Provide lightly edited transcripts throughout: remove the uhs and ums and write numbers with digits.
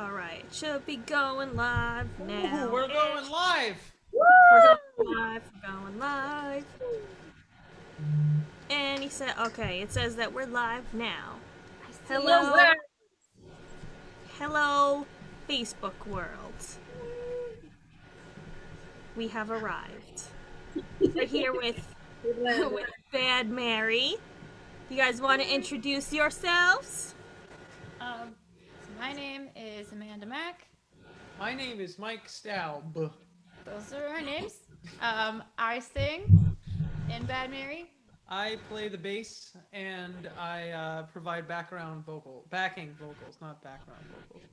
Alright, should be going live now. Ooh, we're going live! We're going live, we're going live. And he said, okay, it says that we're live now. Hello. Hello, Facebook world. We have arrived. We're here with Bad Mary. You guys want to introduce yourselves? So my name is Amanda Mack. My name is Mike Staub. Those are our names. I sing in Bad Mary. I play the bass and I provide backing vocals, not background vocals.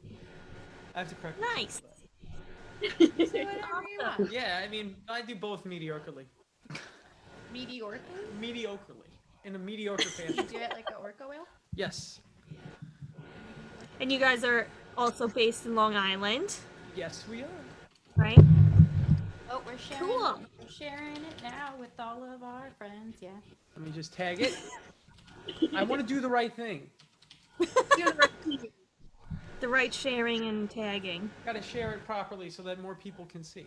I have to correct myself Nice. for that. So whatever you want. Yeah, I mean, I do both mediocrely. Mediocre. Mediocrely. In a mediocre fashion. You do it like an orca whale? Yes. And you guys are also based in Long Island, Yes, we are. right? Oh, we're sharing. Cool. We're sharing it now with all of our friends. Yeah. Let me just tag it. I want to do the right thing. The right sharing and tagging. Gotta share it properly so that more people can see.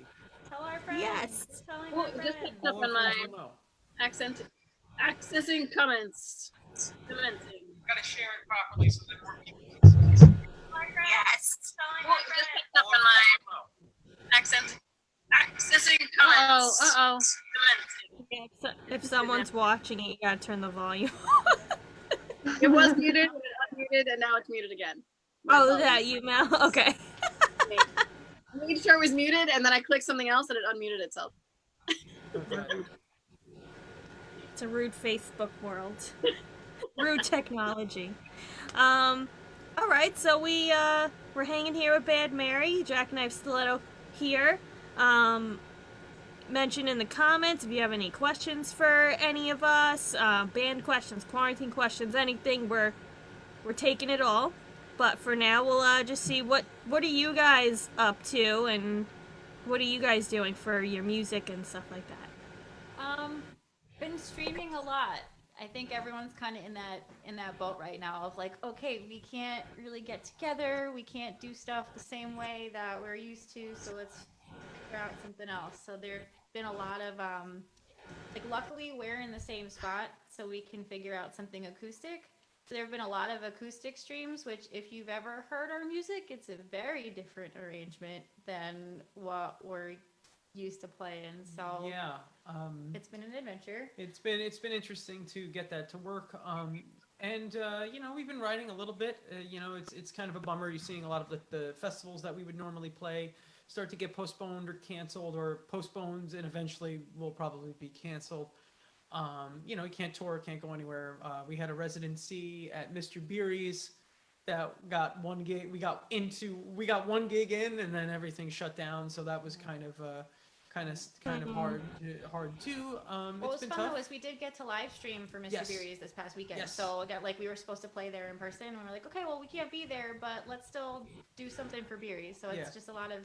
Tell our friends. Yes. Telling Well, our just friends. picked up All on our my friends will know. accessing comments. Commenting. Gotta share it properly so that more people can see. Yes. Well, just picked up on my accessing comments. Uh-oh. Commenting. If someone's watching it, you gotta turn the volume. It was muted, and it unmuted, and now it's muted again. Oh, that you, Mel? Okay. I made sure it was muted, and then I clicked something else, and it unmuted itself. Okay. It's a rude Facebook world. Rude technology. All right, so we're hanging here with Bad Mary, Jackknife Stiletto here. Mention in the comments if you have any questions for any of us, band questions, quarantine questions, anything. We're taking it all. But for now, we'll just see what are you guys up to, and what are you guys doing for your music and stuff like that. Been streaming a lot. I think everyone's kind of in that boat right now of like, okay, we can't really get together, we can't do stuff the same way that we're used to, so let's figure out something else. So there's been a lot of like, luckily we're in the same spot, so we can figure out something acoustic. So there have been a lot of acoustic streams, which if you've ever heard our music, it's a very different arrangement than what we're used to playing. So Yeah. it's been an adventure. It's been interesting to get that to work. And you know, we've been writing a little bit. You know, it's kind of a bummer. You're seeing a lot of the festivals that we would normally play start to get postponed or canceled, or postponed and eventually will probably be canceled. You know, you can't tour, can't go anywhere. We had a residency at Mr. Beery's that got one gig. We got one gig in, and then everything shut down. So that was kind of hard too. What was It's been fun tough. though is we did get to live stream for Mr. Yes. Beery's this past weekend. Yes. So like we were supposed to play there in person, and we were like, okay, well we can't be there, but let's still do something for Beery's. So it's Yeah. just a lot of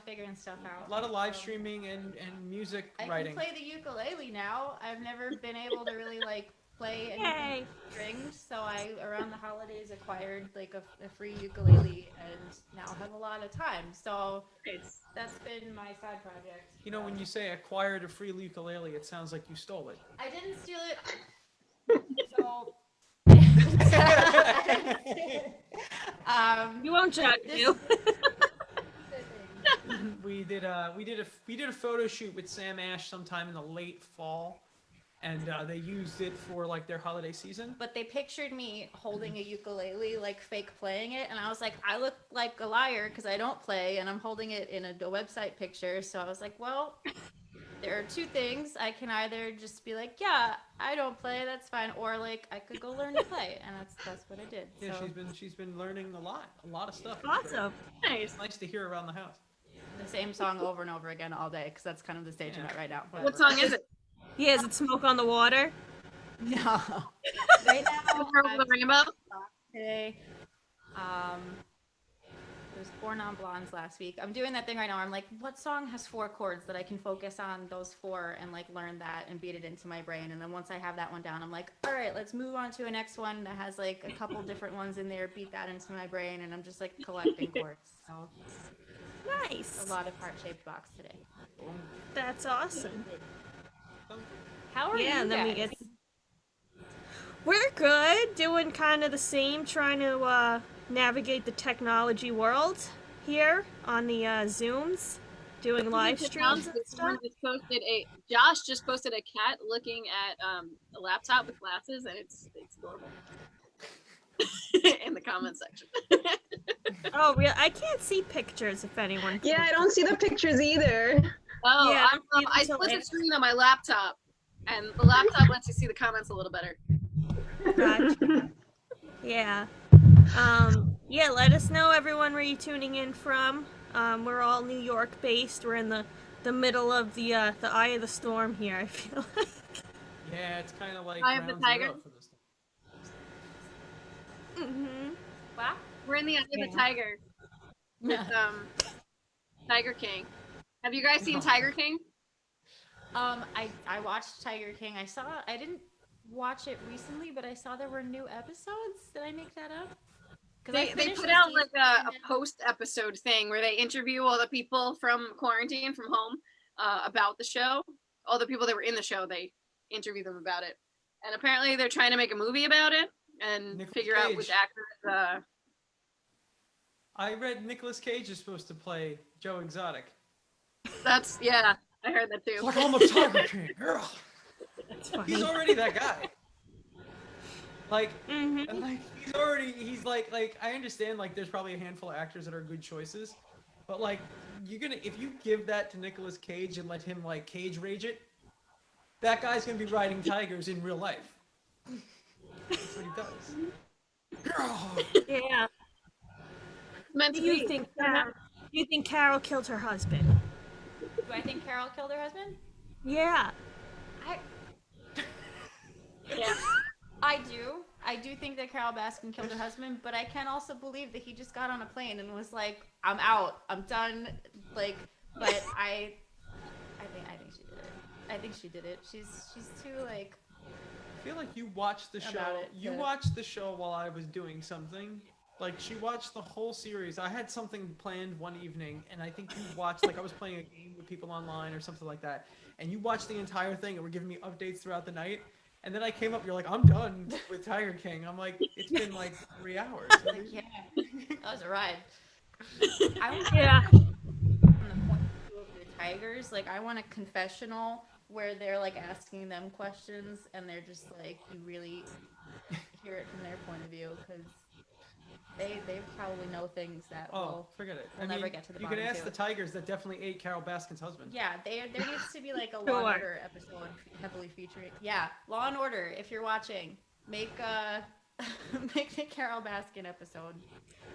figuring stuff out. A lot of live So streaming and music I writing. can play the ukulele now. I've never been able to really like play anything Yay! with strings, so I around the holidays acquired like a free ukulele and now have a lot of time. So It's that's been my side project. You know, when you say acquired a free ukulele, it sounds like you stole it. I didn't steal it. So You won't judge this- you. we did a photo shoot with Sam Ash sometime in the late fall, and they used it for like their holiday season. But they pictured me holding a ukulele, like fake playing it, and I was like, I look like a liar because I don't play, and I'm holding it in a website picture. So I was like, well, there are two things. I can either just be like, yeah, I don't play, that's fine, or like I could go learn to play, and that's what I did. Yeah, So she's been learning a lot of stuff. Awesome. nice. It's nice to hear around the house. the same song over and over again all day because that's kind of the stage I'm at right now. What song is it? Yeah, is it Smoke on the Water? No. Right now, Over the Rainbow? today. There's 4 non-blondes last week. I'm doing that thing right now where I'm like, what song has 4 chords that I can focus on those 4 and like learn that and beat it into my brain. And then once I have that one down, I'm like, all right, let's move on to a next one that has like a couple different ones in there, beat that into my brain, and I'm just like collecting chords. So Nice. a lot of heart-shaped box today. That's awesome. How are Yeah, you and then we guys? get. We're good, doing kind of the same, trying to navigate the technology world here on the Zooms, doing live streams and stuff. Josh just posted a cat looking at a laptop with glasses, and it's adorable. In the comment section. Oh, real? I can't see pictures if anyone. Yeah, I don't see the pictures either. Oh, Yeah, I split the screen on my laptop, and the laptop lets you see the comments a little better. Gotcha. Yeah. Yeah, let us know, everyone, where you're tuning in from. We're all New York based. We're in the middle of the eye of the storm here, I feel like. Yeah, it's kind of like Eye of the ground tiger. zero for this thing. Mm-hmm. Wow. We're in the eye of the tiger with Tiger King. Have you guys seen Tiger King? I watched Tiger King. I didn't watch it recently, but I saw there were new episodes. Did I make that up? They put out like a post episode thing where they interview all the people from quarantine from home about the show. All the people that were in the show, they interview them about it. And apparently they're trying to make a movie about it and Nicolas figure out Cage. which actors. I read Nicolas Cage is supposed to play Joe Exotic. That's I heard that too. Like, I'm a Tiger King, girl. That's funny. He's already that guy. Like, Mhm. and like he's like I understand like there's probably a handful of actors that are good choices, but like if you give that to Nicolas Cage and let him like cage rage it, that guy's gonna be riding tigers in real life. That's what he does. Girl. Yeah. Meant Do to you be. think Carol killed her husband? Do I think Carol killed her husband? Yeah. Yeah. I do think that Carol Baskin killed her husband, but I can also believe that he just got on a plane and was like, "I'm out. I'm done." Like, but I think she did it. I think she did it. She's too like. I feel like you watched the show. You watched the show while I was doing something. Like, she watched the whole series. I had something planned one evening, and I think you watched, like, I was playing a game with people online or something like that, and you watched the entire thing and were giving me updates throughout the night, and then I came up, you're like, I'm done with Tiger King. I'm like, it's been, like, 3 hours. Like, yeah, that was a ride. Yeah. From the point of view of the Tigers, like, I want a confessional where they're, like, asking them questions, and they're just, like, you really hear it from their point of view, because they probably know things that forget it. we'll never get to the you bottom can ask to. the Tigers that definitely ate Carol Baskin's husband. Yeah, there needs to be like a Law and Order episode heavily featuring. Yeah, Law and Order. If you're watching, make make the Carol Baskin episode.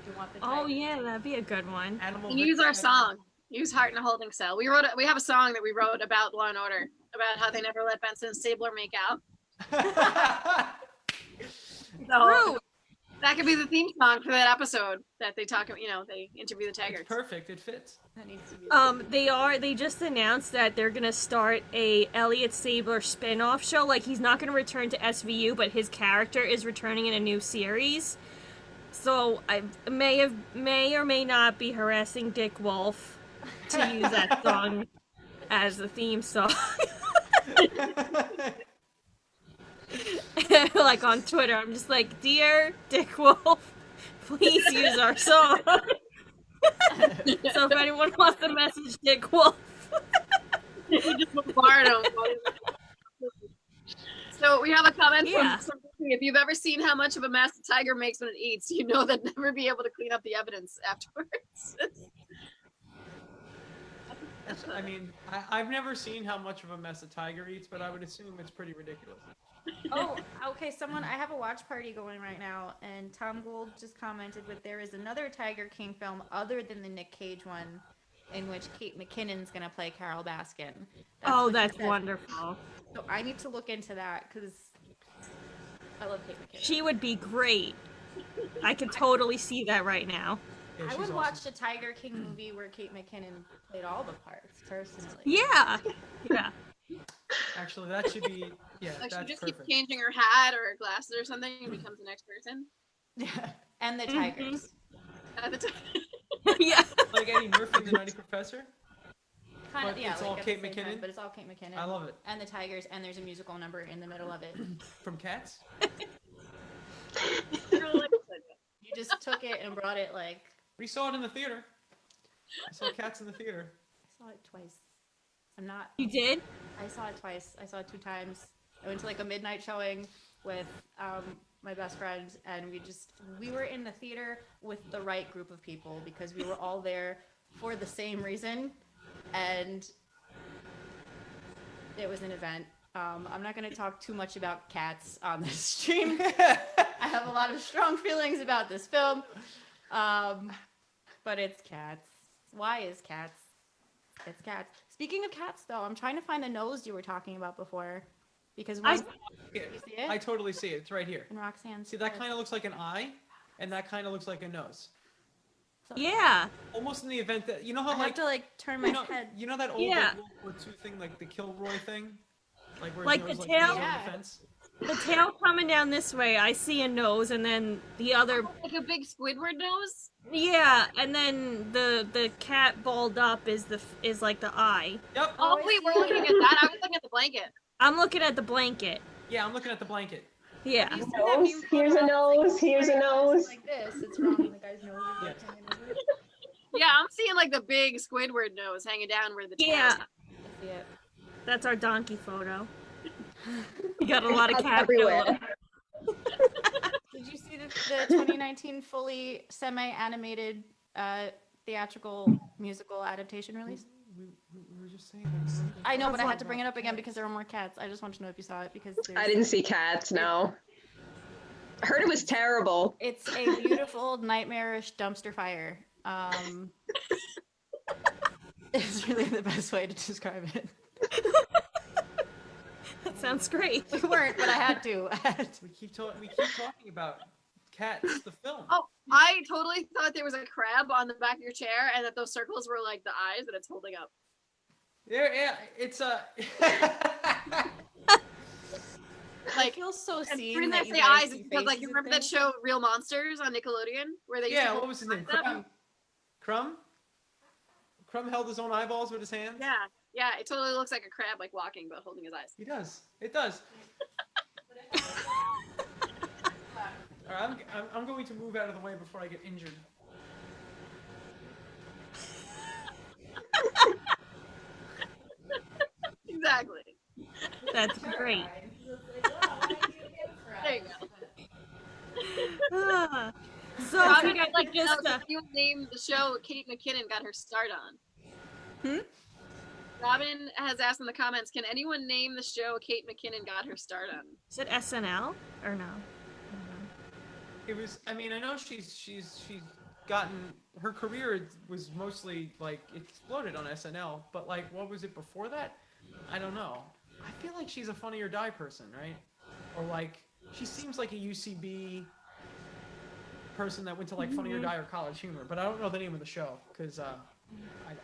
If you want the Oh Tigers. yeah, that'd be a good one. And use our song. Use Heart in a Holding Cell. We have a song that we wrote about Law and Order, about how they never let Benson and Stabler make out. So that could be the theme song for that episode that they talk about, they interview the Tigers. It's perfect. It fits. That needs to be. They just announced that they're gonna start a Elliot Stabler spin-off show. Like, he's not gonna return to SVU, but his character is returning in a new series. So I may or may not be harassing Dick Wolf to use that song as the theme song. Like on Twitter, I'm just like, "Dear Dick Wolf, please use our song." So if anyone wants to message Dick Wolf, You just bombard them. So we have a comment from if you've ever seen how much of a mess a tiger makes when it eats, you know they'd never be able to clean up the evidence afterwards. I mean, I've never seen how much of a mess a tiger eats, but I would assume it's pretty ridiculous. Oh, okay. I have a watch party going right now, and Tom Gould just commented that there is another Tiger King film other than the Nick Cage one, in which Kate McKinnon's gonna play Carol Baskin. That's wonderful. So I need to look into that because I love Kate McKinnon. She would be great. I could totally see that right now. Yeah, I she's would awesome. watch the Tiger King movie where Kate McKinnon played all the parts, personally. Yeah. Yeah. Actually, that should be. Yeah, Like she that's just perfect. keeps changing her hat or her glasses or something and becomes the next person. Yeah. And the Mhm. Tigers. At the time. Yeah. Like Eddie Murphy, the Nutty Professor. Kind of, But yeah, it's like all at Kate the same time, McKinnon? but it's all Kate McKinnon. I love it. And the Tigers, and there's a musical number in the middle of it. From Cats. You just took it and brought it like. We saw it in the theater. I saw Cats in the theater. I saw it twice. I'm not. You did? I saw it twice. I saw it 2 times. I went to like a midnight showing with my best friend, and we were in the theater with the right group of people because we were all there for the same reason, and it was an event. I'm not going to talk too much about Cats on this stream. I have a lot of strong feelings about this film, but it's Cats. Why is Cats? It's Cats. Speaking of cats, though, I'm trying to find the nose you were talking about before, because I- you see it? I totally see it. It's right here. In Roxanne's. See, that nose. kind of looks like an eye, and that kind of looks like a nose. Yeah. Almost in the event that you know how I have like to like turn my you know, head. you know that old Yeah. like, World War II thing, like the Kilroy thing, like where Like his the nose tail? goes over Yeah. the fence. The tail coming down this way, I see a nose, and then the other, Like a big Squidward nose. yeah, and then the cat balled up is like the eye. Yep. Oh, I wait, we're see. looking at that. I was looking at the blanket. I'm looking at the blanket. Yeah, I'm looking at the blanket. Yeah. Have you seen that Nose, meme here's a photo? It's nose, here's a it's nose. like this. It's wrong. The guy's nose is Yeah. like hanging over. Yeah, I'm seeing like the big Squidward nose hanging down where the tail Yeah. is. I see it. That's our donkey photo. We got a lot of Cats cat everywhere. pillow. Did you see the 2019 fully semi-animated theatrical musical adaptation release? We were just saying that. I know, but I had to bring it up again because there were more cats. I just want to know if you saw it because there's... I didn't see Cats, no. I heard it was terrible. It's a beautiful, nightmarish dumpster fire. It's really the best way to describe it. That sounds great. We weren't, but I had to. We keep talking about Cats, the film. Oh, I totally thought there was a crab on the back of your chair and that those circles were like the eyes that it's holding up. Yeah, it's a. I Like, feel so and the seen reason I that you say guys eyes see is because, like, faces you and remember that things. show Real Monsters on Nickelodeon? Where they used to Yeah, hold what was his name? eyes up? Crumb. Crumb. Crumb held his own eyeballs with his hands. Yeah, it totally looks like a crab, like walking, but holding his eyes. He does. It does. All right, I'm going to move out of the way before I get injured. Exactly. That's great. There you go. Ah. So Robin, we got I'd like to know just if you named the show Kate McKinnon got her start on. Hmm? Robin has asked in the comments, can anyone name the show Kate McKinnon got her start on? is it SNL or no? It was. I mean, I know she's gotten her career was mostly like exploded on SNL, but like what was it before that? I don't know. I feel like she's a Funny or Die person, right? Or like she seems like a UCB person that went to like Funny or Die or College Humor, but I don't know the name of the show because I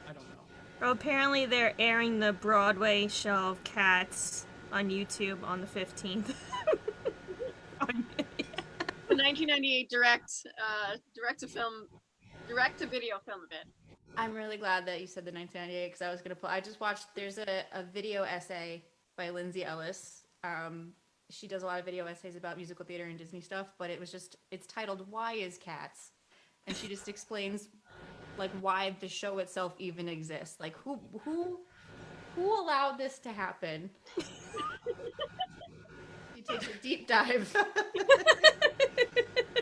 don't know. Well, apparently they're airing the Broadway show of Cats on YouTube on the 15th. The 1998 direct-to-video film of it. I'm really glad that you said the 1998 because I was gonna put. I just watched. There's a video essay by Lindsay Ellis. She does a lot of video essays about musical theater and Disney stuff, but it's titled "Why Is Cats," and she just explains like why the show itself even exists. Like who allowed this to happen? She takes a deep dive.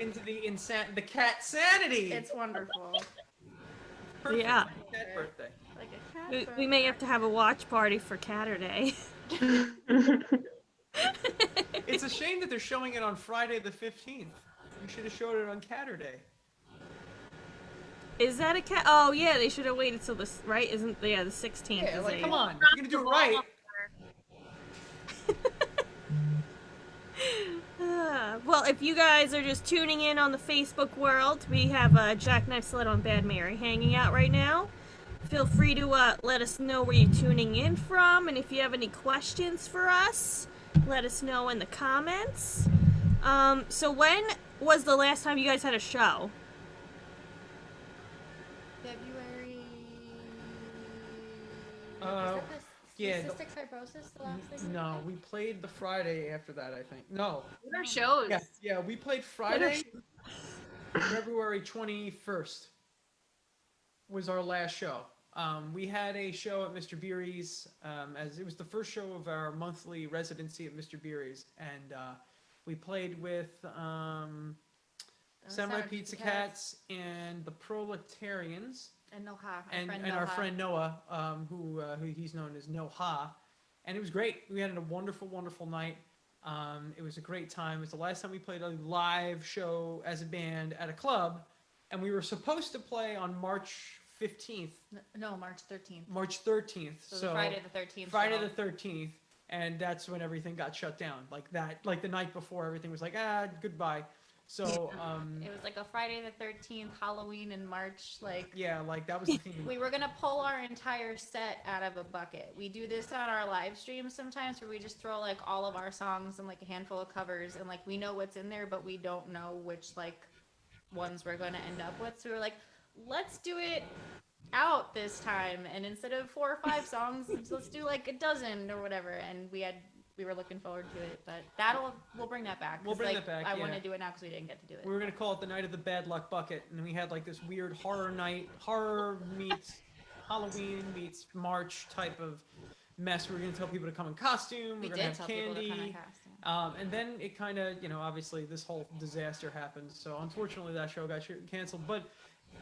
Into the cat sanity. It's wonderful. Perfect Yeah. for the cat birthday. Like a cat. We may have to have a watch party for Catterday. It's a shame that they're showing it on Friday the 15th. You should have showed it on Catterday. Is that a cat? Oh yeah, they should have waited till this, right? Isn't the 16th? Yeah, is like a- come on, you're gonna do it right. Well, if you guys are just tuning in on the Facebook world, we have Jackknife Stiletto and Bad Mary hanging out right now. Feel free to let us know where you're tuning in from, and if you have any questions for us, let us know in the comments. So when was the last time you guys had a show? February. Uh, Is that yeah, the cystic fibrosis, the last thing? No, we played the Friday after that, I think. No. What are shows? Yeah, we played Friday, February 21st was our last show. We had a show at Mr. Beery's, as it was the first show of our monthly residency at Mr. Beery's, and we played with Samurai Pizza Cats and the Proletarians. And Noha, And our friend Noah, who he's known as Noha, and it was great. We had a wonderful, wonderful night. It was a great time. It was the last time we played a live show as a band at a club, and we were supposed to play on March 15th. No, March 13th. March 13th. So Friday the 13th. Friday the 13th, and that's when everything got shut down. Like that, like the night before, everything was like, goodbye. So it was like a Friday the 13th, Halloween in March, like. Yeah, like that was the theme. We were gonna pull our entire set out of a bucket. We do this on our live streams sometimes, where we just throw like all of our songs and like a handful of covers, and like we know what's in there, but we don't know which like ones we're gonna end up with. So we were like, let's do it out this time, and instead of 4 or 5 songs, let's do like a dozen or whatever. And we were looking forward to it, but we'll bring that back. We'll bring that back. I want to do it now because we didn't get to do it. We were gonna call it the night of the bad luck bucket, and we had like this weird horror night, horror meets Halloween meets March type of mess. We were gonna tell people to come in costume. We We're gonna did have tell people to come in candy. costume. And then it kind of, obviously this whole disaster happened. So unfortunately that show got canceled. But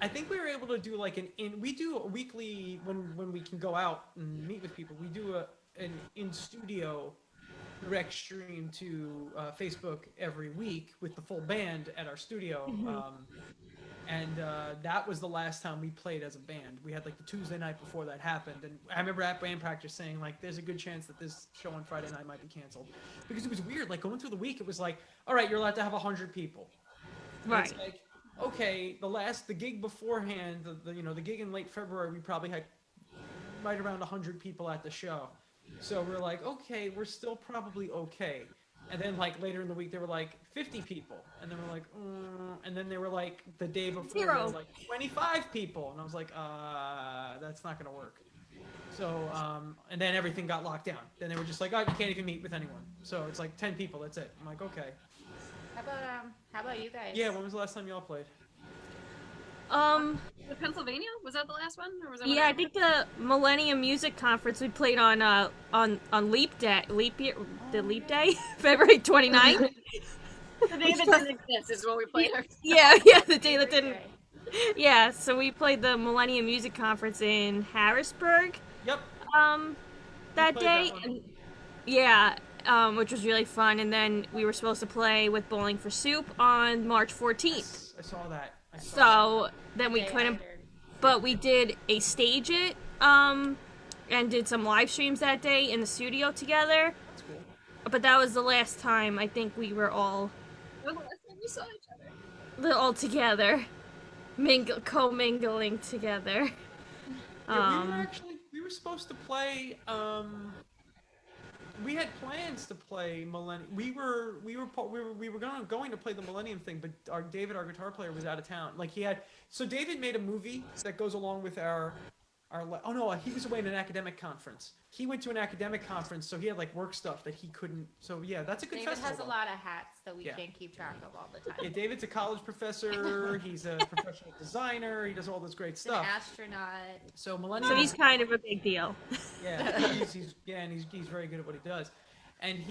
I think we were able to do like we do a weekly when we can go out and meet with people. We do an in studio rec stream to Facebook every week with the full band at our studio. And that was the last time we played as a band. We had like the Tuesday night before that happened, and I remember at band practice saying like, "There's a good chance that this show on Friday night might be canceled," because it was weird. Like going through the week, it was like, "All right, you're allowed to have 100 people." And Right. it's like, okay, the gig beforehand, the gig in late February, we probably had right around 100 people at the show. So we're like, okay, we're still probably okay. And then like later in the week, they were like 50 people, and then we're like, and then they were like the day before, they were like 25 people, and I was like, that's not gonna work. So and then everything got locked down. Then they were just like, oh, you can't even meet with anyone. So it's like 10 people, that's it. I'm like, okay. How about you guys? Yeah, when was the last time y'all played? Pennsylvania? Was that the last one, or was that? Yeah, I think the Millennium Music Conference we played on Leap Day, Leap Day, February 29th. The day that didn't exist is when we played. Yeah, the day that didn't. Yeah, so we played the Millennium Music Conference in Harrisburg. Yep. That day, that and, yeah, which was really fun. And then we were supposed to play with Bowling for Soup on March 14th. I saw that. So then we couldn't, but we did a stage it, and did some live streams that day in the studio together. That's cool. But that was the last time I think we were all When the last time we saw each other? all together, co-mingling together. Yeah, we were supposed to play. We had plans to play Millennium. We were going to play the Millennium thing, but our guitar player, was out of town. Like David made a movie that goes along with he was away in an academic conference. He went to an academic conference, so he had like work stuff that he couldn't. So yeah, that's a good David festival. has a lot of hats that we can't keep track of all the time. Yeah, David's a college professor. He's a professional designer. He does all this great stuff. An astronaut. So Millennium. So he's kind of a big deal. Yeah, he's very good at what he does. And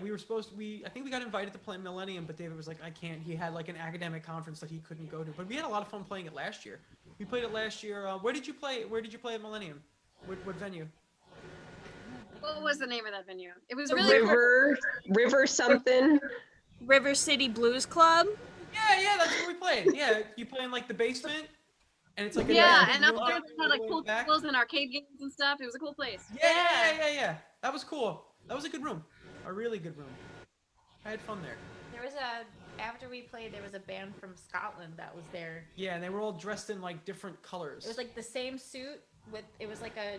we were supposed to, I think we got invited to play Millennium, but David was like, I can't. He had like an academic conference that he couldn't go to. But we had a lot of fun playing it last year. We played it last year. Where did you play at Millennium? What venue? What was the name of that venue? It was The really River something. River City Blues Club. Yeah, that's where we played. Yeah, you play in like the basement, and it's like and room upstairs they had like pool back. tables and arcade games and stuff. It was a cool place. Yeah. That was cool. That was a good room. A really good room. I had fun there. There After we played, there was a band from Scotland that was there. Yeah, and they were all dressed in like different colors. It was like the same suit it was like a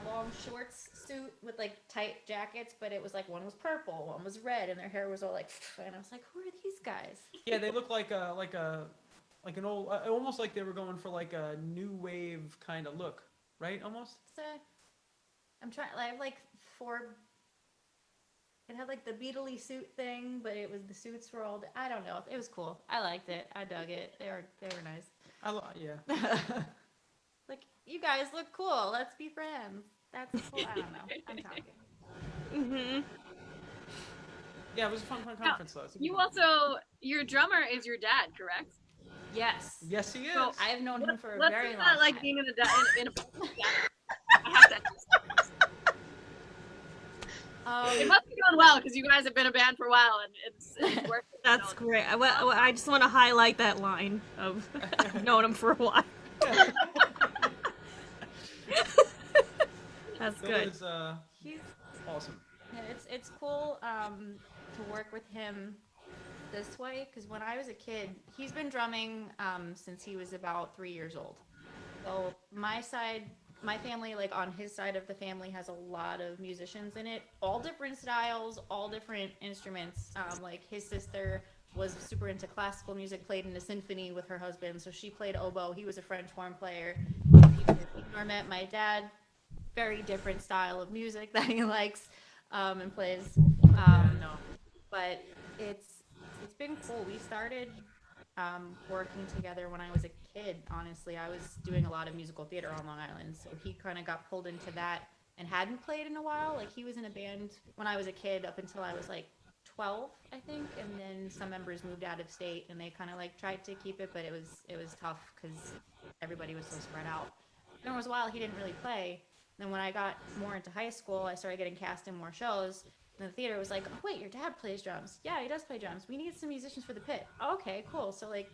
long shorts suit with like tight jackets, but it was like one was purple, one was red, and their hair was all like, and I was like, who are these guys? Yeah, they look like an old, almost like they were going for like a new wave kind of look, right? Almost. I'm trying. I have like 4. It had like the Beatley suit thing, but it was the suits were all. I don't know. It was cool. I liked it. I dug it. They were nice. Yeah. Like, you guys look cool. Let's be friends. That's cool. I don't know. I'm talking. Mhm. Yeah, it was a fun conference though. You also, your drummer is your dad, correct? Yes. Yes, he is. So I've known him for a What's very it long time. like being in a I have to. It must be going well because you guys have been a band for a while and it's working. That's great. I just want to highlight that line of I've known him for a while. That's Bill good. is He's awesome. Yeah, it's cool to work with him this way because when I was a kid, he's been drumming since he was about 3 years old. So my family, like on his side of the family, has a lot of musicians in it, all different styles, all different instruments. Like his sister was super into classical music, played in a symphony with her husband, so she played oboe. He was a French horn player. I met my dad, very different style of music that he likes and plays. But it's been cool. We started working together when I was a kid. Honestly, I was doing a lot of musical theater on Long Island, so he kind of got pulled into that and hadn't played in a while. Like he was in a band when I was a kid up until I was like 12, I think, and then some members moved out of state and they kind of like tried to keep it, but it was tough because everybody was so spread out. There was a while he didn't really play. Then when I got more into high school, I started getting cast in more shows. And the theater was like, oh wait, your dad plays drums. Yeah, he does play drums. We need some musicians for the pit. Oh, okay, cool. So like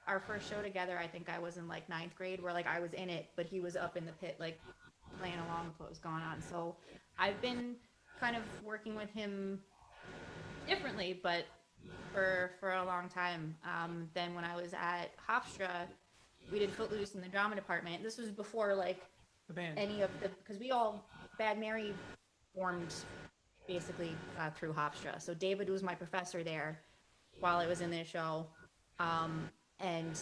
our first show together, I think I was in like 9th grade where like I was in it, but he was up in the pit like playing along with what was going on. So I've been kind of working with him differently, but for a long time. Then when I was at Hofstra, we did Footloose in the drama department. This was before like The band. any of the because Bad Mary formed basically through Hofstra. So David was my professor there while I was in this show, and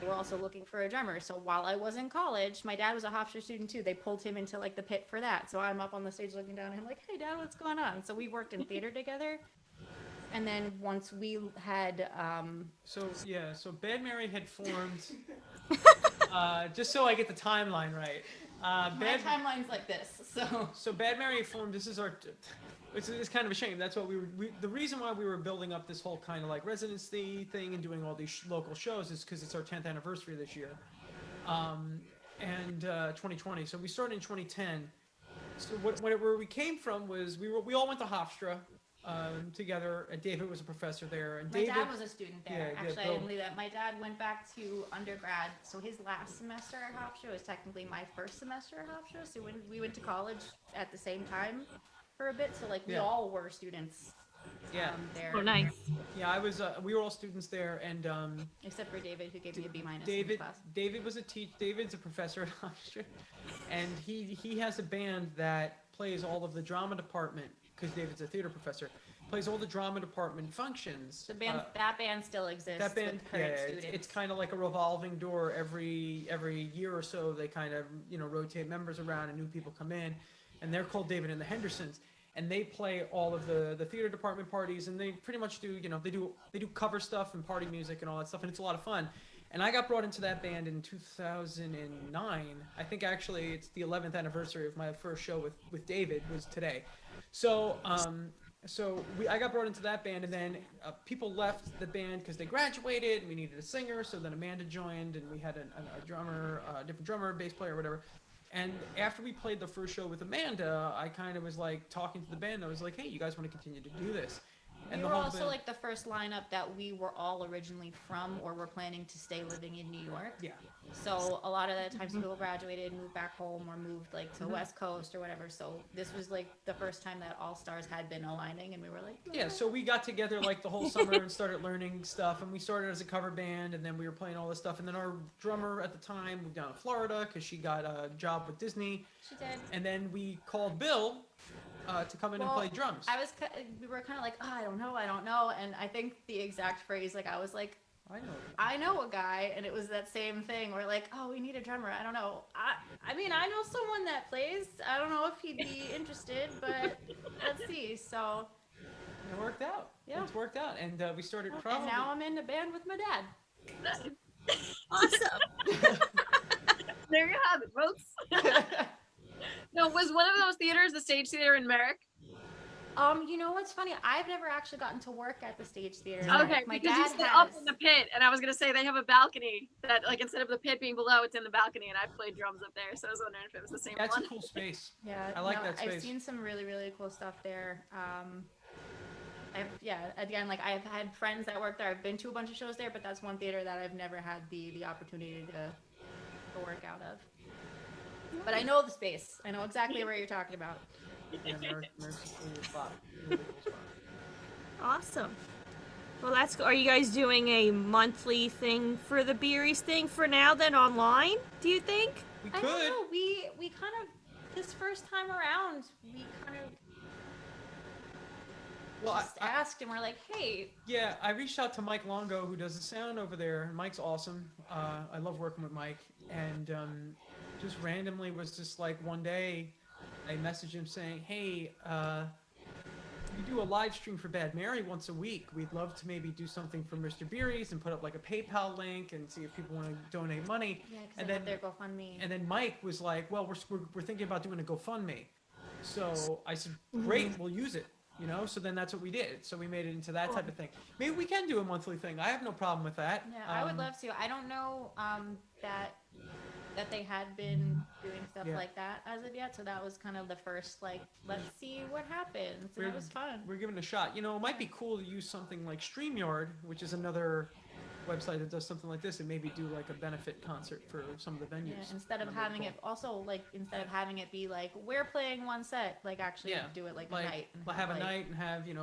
they were also looking for a drummer. So while I was in college, my dad was a Hofstra student too. They pulled him into like the pit for that. So I'm up on the stage looking down and I'm like, hey dad, what's going on? So we worked in theater together. And then once we had So Bad Mary had formed. Just so I get the timeline right. my timeline's like this. So Bad Mary formed. This is our. It's kind of a shame. That's what the reason why we were building up this whole kind of like residency thing and doing all these local shows is because it's our 10th anniversary this year, and 2020. So we started in 2010. So where we came from was we all went to Hofstra together. And David was a professor there, and my dad was a student there. Yeah, Actually, I didn't leave that. My dad went back to undergrad, so his last semester at Hofstra was technically my first semester at Hofstra. So when we went to college at the same time for a bit, so like we all were students. There. Oh, nice. Yeah, I was. We were all students there, and except for David, who gave me a B- in David, class. David was David's a professor at Hofstra, and he has a band that plays all of the drama department because David's a theater professor. Plays all the drama department functions. The band, that band still exists. That band, with current students. it's kind of like a revolving door. Every year or so, they kind of rotate members around and new people come in, and they're called David and the Hendersons. And they play all of the theater department parties, and they pretty much do, they do cover stuff and party music and all that stuff, and it's a lot of fun. And I got brought into that band in 2009. I think actually it's the 11th anniversary of my first show with David was today. So I got brought into that band, and then people left the band because they graduated, and we needed a singer. So then Amanda joined, and we had a drummer, a different drummer, bass player, whatever. And after we played the first show with Amanda, I kind of was like talking to the band. I was like, hey, you guys want to continue to do this? And we the were whole also band- like the first lineup that we were all originally from or were planning to stay living in New York. Yeah. So a lot of the times people graduated, moved back home, or moved like to Mhm. West Coast or whatever. So this was like the first time that all stars had been aligning, and we were like, Yeah, so we got together like the whole summer and started learning stuff, and we started as a cover band, and then we were playing all this stuff, and then our drummer at the time moved down to Florida because she got a job with Disney, she did. and then we called Bill to come in and Well, play drums. We were kind of like, oh, I don't know, and I think the exact phrase, like I was like, I know. I know a guy, and it was that same thing. We're like, oh, we need a drummer. I don't know. I mean, I know someone that plays. I don't know if he'd be interested, but let's see. So It worked out. Yeah. It's worked out, and we started probably. and now I'm in a band with my dad. Awesome. There you have it, folks. No, was one of those theaters the Stage Theater in Merrick? You know what's funny? I've never actually gotten to work at the Stage Theater. Okay, my because dad you sit has. up in the pit, and I was gonna say they have a balcony that, like, instead of the pit being below, it's in the balcony, and I've played drums up there, so I was wondering if it was the same That's one. a cool space. Yeah, I like no, that space. I've seen some really, really cool stuff there. Again, like I've had friends that work there. I've been to a bunch of shows there, but that's one theater that I've never had the opportunity to work out of. But I know the space. I know exactly where you're talking about. Yeah, Merrick's a cool spot. Really cool spot. Awesome. Well, that's. Are you guys doing a monthly thing for the Beeries thing for now? Then online? Do you think? We I could. don't know. We kind of this first time around we kind of Well, just asked and we're like, hey, yeah, I reached out to Mike Longo, who does the sound over there. Mike's awesome. I love working with Mike, and just randomly was just like one day, I messaged him saying, "Hey, we do a live stream for Bad Mary once a week. We'd love to maybe do something for Mr. Beeries and put up like a PayPal link and see if people want to donate money." yeah, because And they then- have their GoFundMe. And then Mike was like, "Well, we're thinking about doing a GoFundMe." So I said, "Great, we'll use it." You know, so then that's what we did. So we made it into that type of thing. Maybe we can do a monthly thing. I have no problem with that. Yeah, I would love to. I don't know that they had been doing stuff Yeah. like that as of yet. So that was kind of the first, like, let's see what happens. And it was fun. We're giving it a shot. You know, it might be cool to use something like StreamYard, which is another website that does something like this, and maybe do like a benefit concert for some of the venues. Yeah, instead of That'd be having cool. it also like instead of having it be like we're playing one set, like actually Yeah, do it like a like night. And have a like, night and have 3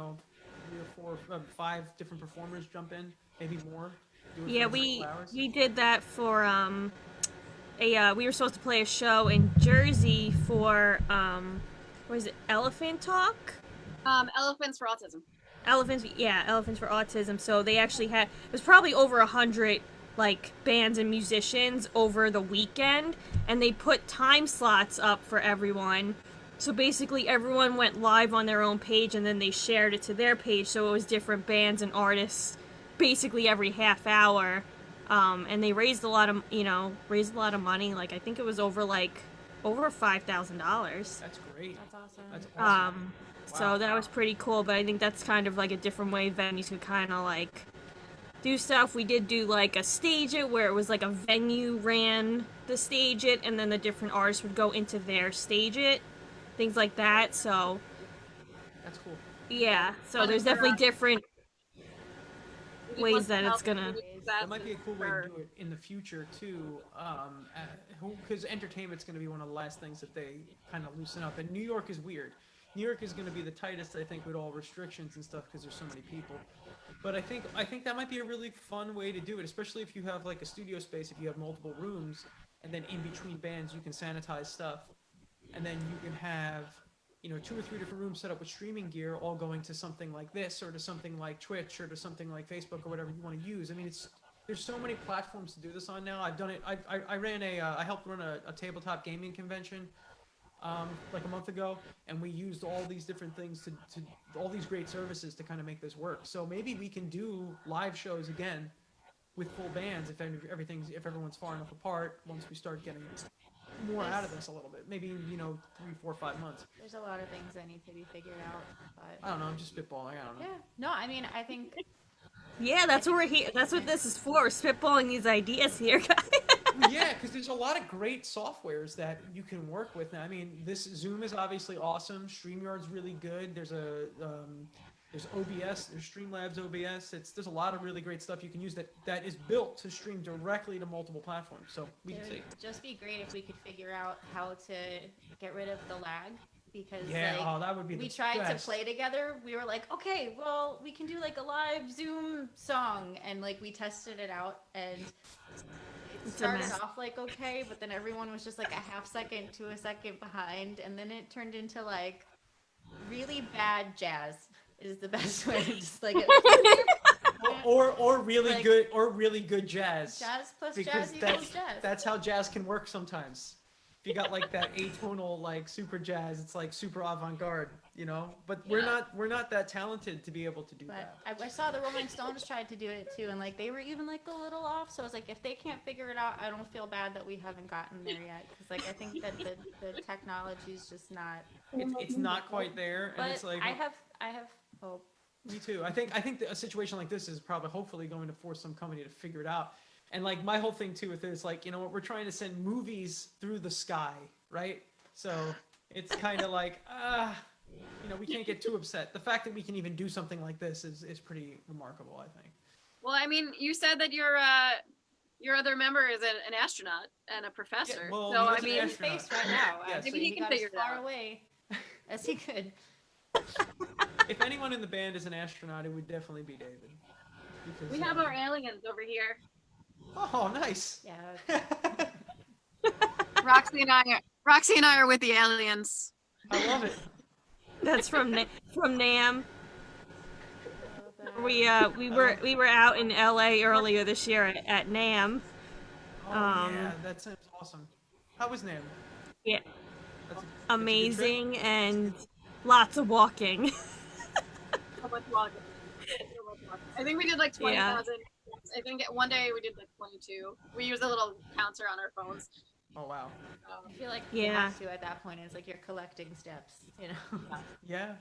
or 4, 5 different performers jump in, maybe more. Do it Yeah, for a we couple hours. we did that for we were supposed to play a show in Jersey for what is it, Elephant Talk? Elephants for Autism. Elephants for Autism. So they actually had, it was probably over 100 like bands and musicians over the weekend, and they put time slots up for everyone. So basically everyone went live on their own page, and then they shared it to their page, so it was different bands and artists basically every half hour. And they raised a lot of money. Like I think it was over $5,000. That's great. That's awesome. That's awesome. So that was pretty cool, but I think that's kind of like a different way venues could kind of like do stuff. We did do like a stage it where it was like a venue ran the stage it, and then the different artists would go into their stage it, things like that. So That's cool. yeah, so there's definitely different ways that it's gonna. That might be a cool way to do it in the future too, because entertainment's going to be one of the last things that they kind of loosen up. And New York is weird. New York is going to be the tightest, I think, with all restrictions and stuff because there's so many people. But I think that might be a really fun way to do it, especially if you have like a studio space, if you have multiple rooms, and then in between bands you can sanitize stuff, and then you can have 2 or 3 different rooms set up with streaming gear, all going to something like this, or to something like Twitch, or to something like Facebook, or whatever you want to use. I mean, there's so many platforms to do this on now. I've done it. I helped run a tabletop gaming convention like a month ago, and we used all these different things to all these great services to kind of make this work. So maybe we can do live shows again with full bands if everyone's far enough apart. Once we start getting more out of this a little bit, maybe 3, 4, 5 months. There's a lot of things that need to be figured out, but I don't know. I'm just spitballing. I don't know. yeah. No, I mean, I think Yeah, that's what we're here. That's what this is for. We're spitballing these ideas here, guys. Yeah, because there's a lot of great softwares that you can work with now. I mean, this Zoom is obviously awesome. StreamYard's really good. There's There's OBS, there's Streamlabs OBS. There's a lot of really great stuff you can use that is built to stream directly to multiple platforms. So we can It see. would just be great if we could figure out how to get rid of the lag, because Yeah, like oh, that would be we the tried best. to play together. We were like, okay, well, we can do like a live Zoom song, and like we tested it out, and it It's a started mess. off like okay, but then everyone was just like a half second to a second behind, and then it turned into like really bad jazz is the best way to just like Or really Like- good jazz. jazz plus Because jazz equals jazz. that's how jazz can work sometimes. If you got like that atonal like super jazz, it's like super avant-garde, you know. But we're Yeah. not that talented to be able to do But that. I saw the Rolling Stones tried to do it too, and like they were even like a little off. So I was like, if they can't figure it out, I don't feel bad that we haven't gotten there yet, because like I think that the technology is just not. It's not quite there, and But it's like I have hope. me too. I think a situation like this is probably hopefully going to force some company to figure it out. And like my whole thing too with it is like, you know what, we're trying to send movies through the sky, right? So it's kind of like you know, we can't get too upset. The fact that we can even do something like this is pretty remarkable, I think. Well, I mean, you said that your other member is an astronaut and a professor. Yeah, well, so he I is an He's mean, in astronaut. space right now. Yes. Actually, Maybe he he can got as figure it far out. away as he could. If anyone in the band is an astronaut, it would definitely be David. Because, we have our aliens over here. Oh, nice. Yeah. Roxy and I are with the aliens. I love it. That's from Nam. Oh, We were out in LA earlier this year at Nam. Oh yeah, that sounds awesome. How was Nam? Yeah, That's a good trip. amazing and lots of walking. So much walking. I think we did like 20,000. I think one day we did like 22. We used a little counter on our phones. Oh wow. I feel like you Yeah. have to at that point. It's like you're collecting steps, you know. Yeah.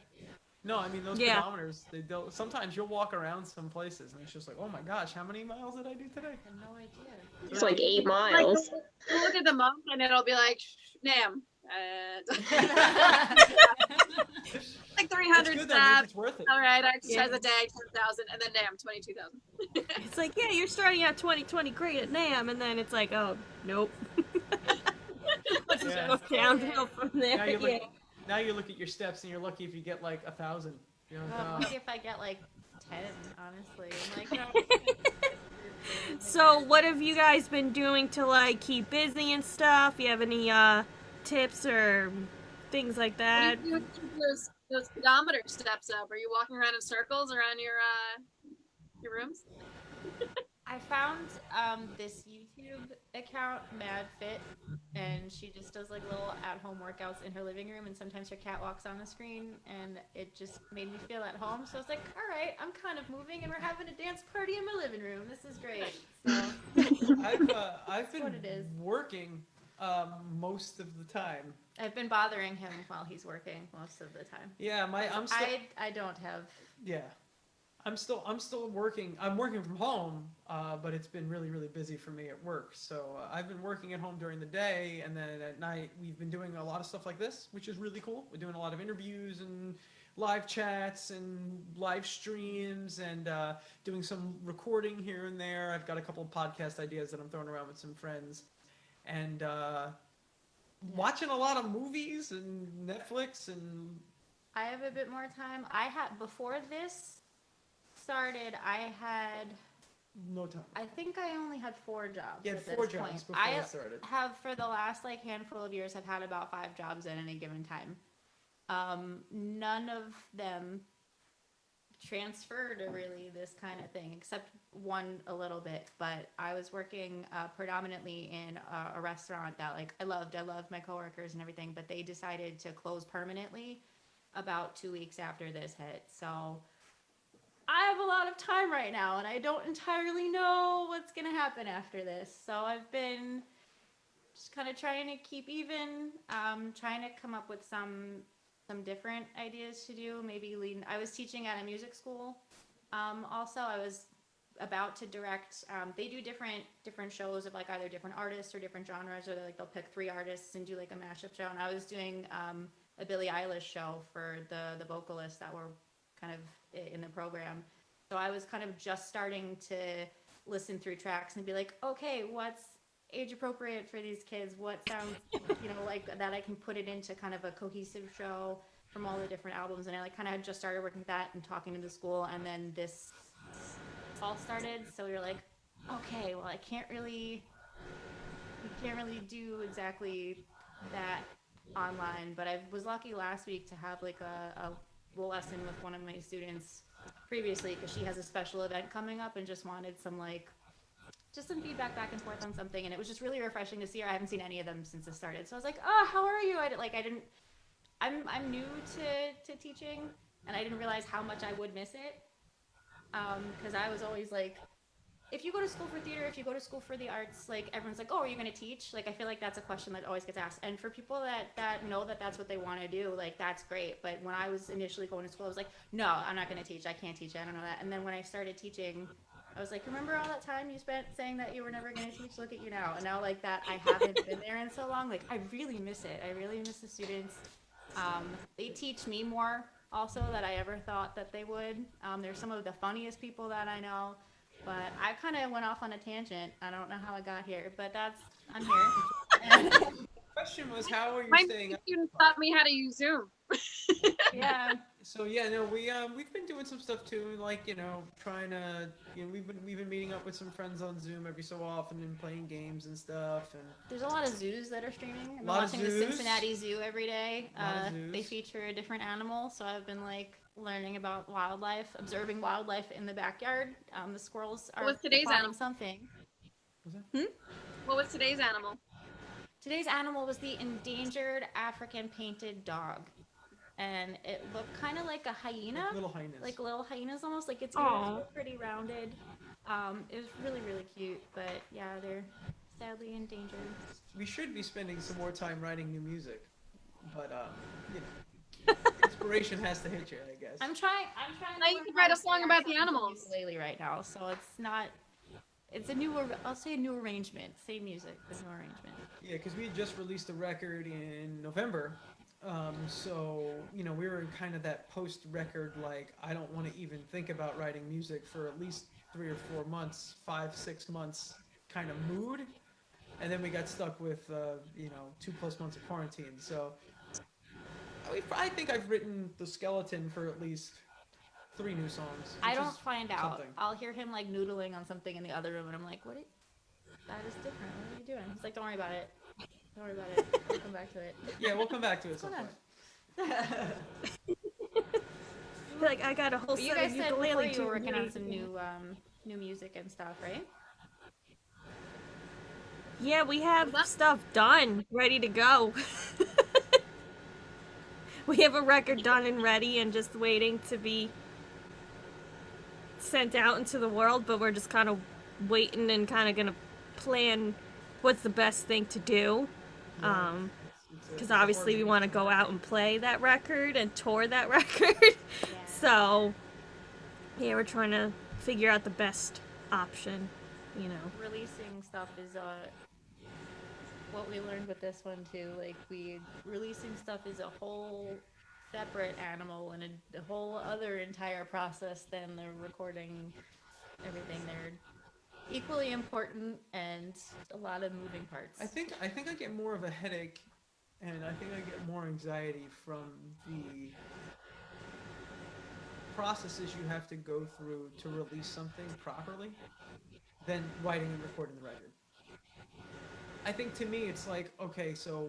No, I mean those Yeah. pedometers. Sometimes you'll walk around some places and it's just like, oh my gosh, how many miles did I do today? I have no idea. It's like 8 Like, miles. we'll look at the month and it'll be like, Nam. Like 300 It's good, that means steps. it's worth it. All right, I exercise a day, 10,000, and then Nam, 22,000. It's like, yeah, you're starting out 2020 great at Nam, and then it's like, oh, nope. Yeah. Goes downhill from there. Now you look, Yeah. now you look at your steps and you're lucky if you get like 1,000. You know, Well, maybe if I get like 10, honestly. I'm like, no. So, what have you guys been doing to like keep busy and stuff? You have any tips or things like that? What do you do to keep those pedometer steps up? Are you walking around in circles around your rooms? I found this YouTube account, MadFit, and she just does like little at-home workouts in her living room, and sometimes her cat walks on the screen, and it just made me feel at home. So I was like, all right, I'm kind of moving, and we're having a dance party in my living room. This is great. So I've been what it is. working most of the time. I've been bothering him while he's working most of the time. Yeah, I'm still I don't have. yeah. I'm still working. I'm working from home, but it's been really, really busy for me at work. So I've been working at home during the day, and then at night we've been doing a lot of stuff like this, which is really cool. We're doing a lot of interviews and live chats and live streams and doing some recording here and there. I've got a couple of podcast ideas that I'm throwing around with some friends, and watching a lot of movies and Netflix and. I have a bit more time. I had before this started. I had. No time. I think I only had 4 jobs. You had at this 4 jobs point. before I it started. have for the last like handful of years. I've had about 5 jobs at any given time. None of them transfer to really this kind of thing, except one a little bit. But I was working predominantly in a restaurant that like I loved my coworkers and everything, but they decided to close permanently about 2 weeks after this hit. So I have a lot of time right now, and I don't entirely know what's gonna happen after this. So I've been just kind of trying to keep even, trying to come up with some different ideas to do. Maybe lead. I was teaching at a music school. Also, I was about to direct. They do different shows of like either different artists or different genres, or they'll pick 3 artists and do like a mashup show. And I was doing a Billie Eilish show for the vocalists that were kind of in the program. So I was kind of just starting to listen through tracks and be like, okay, what's age appropriate for these kids? What sounds, like that I can put it into kind of a cohesive show from all the different albums. And I like kind of had just started working with that and talking to the school, and then this all started. So we were like, okay, well, we can't really do exactly that online, but I was lucky last week to have like a lesson with one of my students previously, because she has a special event coming up and just wanted some some feedback back and forth on something, and it was just really refreshing to see her. I haven't seen any of them since it started, so I was like, oh, how are you? I'm new to teaching, and I didn't realize how much I would miss it, because I was always like, if you go to school for theater, if you go to school for the arts, like everyone's like, oh, are you going to teach? Like, I feel like that's a question that always gets asked. And for people that know that that's what they want to do, like, that's great. But when I was initially going to school, I was like, no, I'm not going to teach. I can't teach. I don't know that. And then when I started teaching, I was like, remember all that time you spent saying that you were never going to teach? Look at you now. And now, like, that I haven't been there in so long, like, I really miss it. I really miss the students. They teach me more also that I ever thought that they would. They're some of the funniest people that I know. But I kind of went off on a tangent. I don't know how I got here, but I'm here. And, The question was, how are you My staying up? students taught me how to use Zoom. yeah. So yeah, no, we've been doing some stuff too, like trying to we've been meeting up with some friends on Zoom every so often and playing games and stuff. And There's a lot of zoos that are streaming. I'm Lot of watching the zoos. Cincinnati Zoo every day. Lot of They zoos. feature a different animal, so I've been like learning about wildlife, observing wildlife in the backyard. The squirrels are What was today's plotting animal? something. Was that? What was today's animal? Today's animal was the endangered African painted dog. And it looked kind of like a hyena. Like little hyenas. Like little hyenas almost. Like its ears Aw. were pretty rounded. It was really, really cute. But yeah, they're sadly endangered. We should be spending some more time writing new music, but inspiration has to hit you, I guess. I'm trying Now to you learn can how write to a song play about on the something animals. ukulele right now, so it's a new arrangement. Same music, but new arrangement. Yeah, because we had just released a record in November. So, we were in kind of that post-record, like, I don't want to even think about writing music for at least 3 or 4 months, 5-6 months kind of mood. And then we got stuck with, 2+ months of quarantine. So, I think I've written the skeleton for at least 3 new songs. I which don't is find out. something. I'll hear him like noodling on something in the other room, and I'm like, that is different. What are you doing? He's like, don't worry about it. Don't worry about it. We'll come back to it. Yeah, we'll come back to it at some going point. Like, I got a whole But you set guys of said before ukulele you were working on tunes. some new music and stuff, right? Yeah, we have stuff done, ready to go. We have a record done and ready and just waiting to be sent out into the world, but we're just kind of waiting and kind of gonna plan what's the best thing to do. Because obviously we want to go out and play that record and tour that record. So, yeah, we're trying to figure out the best option, Releasing stuff is what we learned with this one too. Like, releasing stuff is a whole separate animal and a whole other entire process than the recording everything. They're equally important and a lot of moving parts. I think I get more of a headache, and I think I get more anxiety from the processes you have to go through to release something properly than writing and recording the record. I think to me it's like, okay, so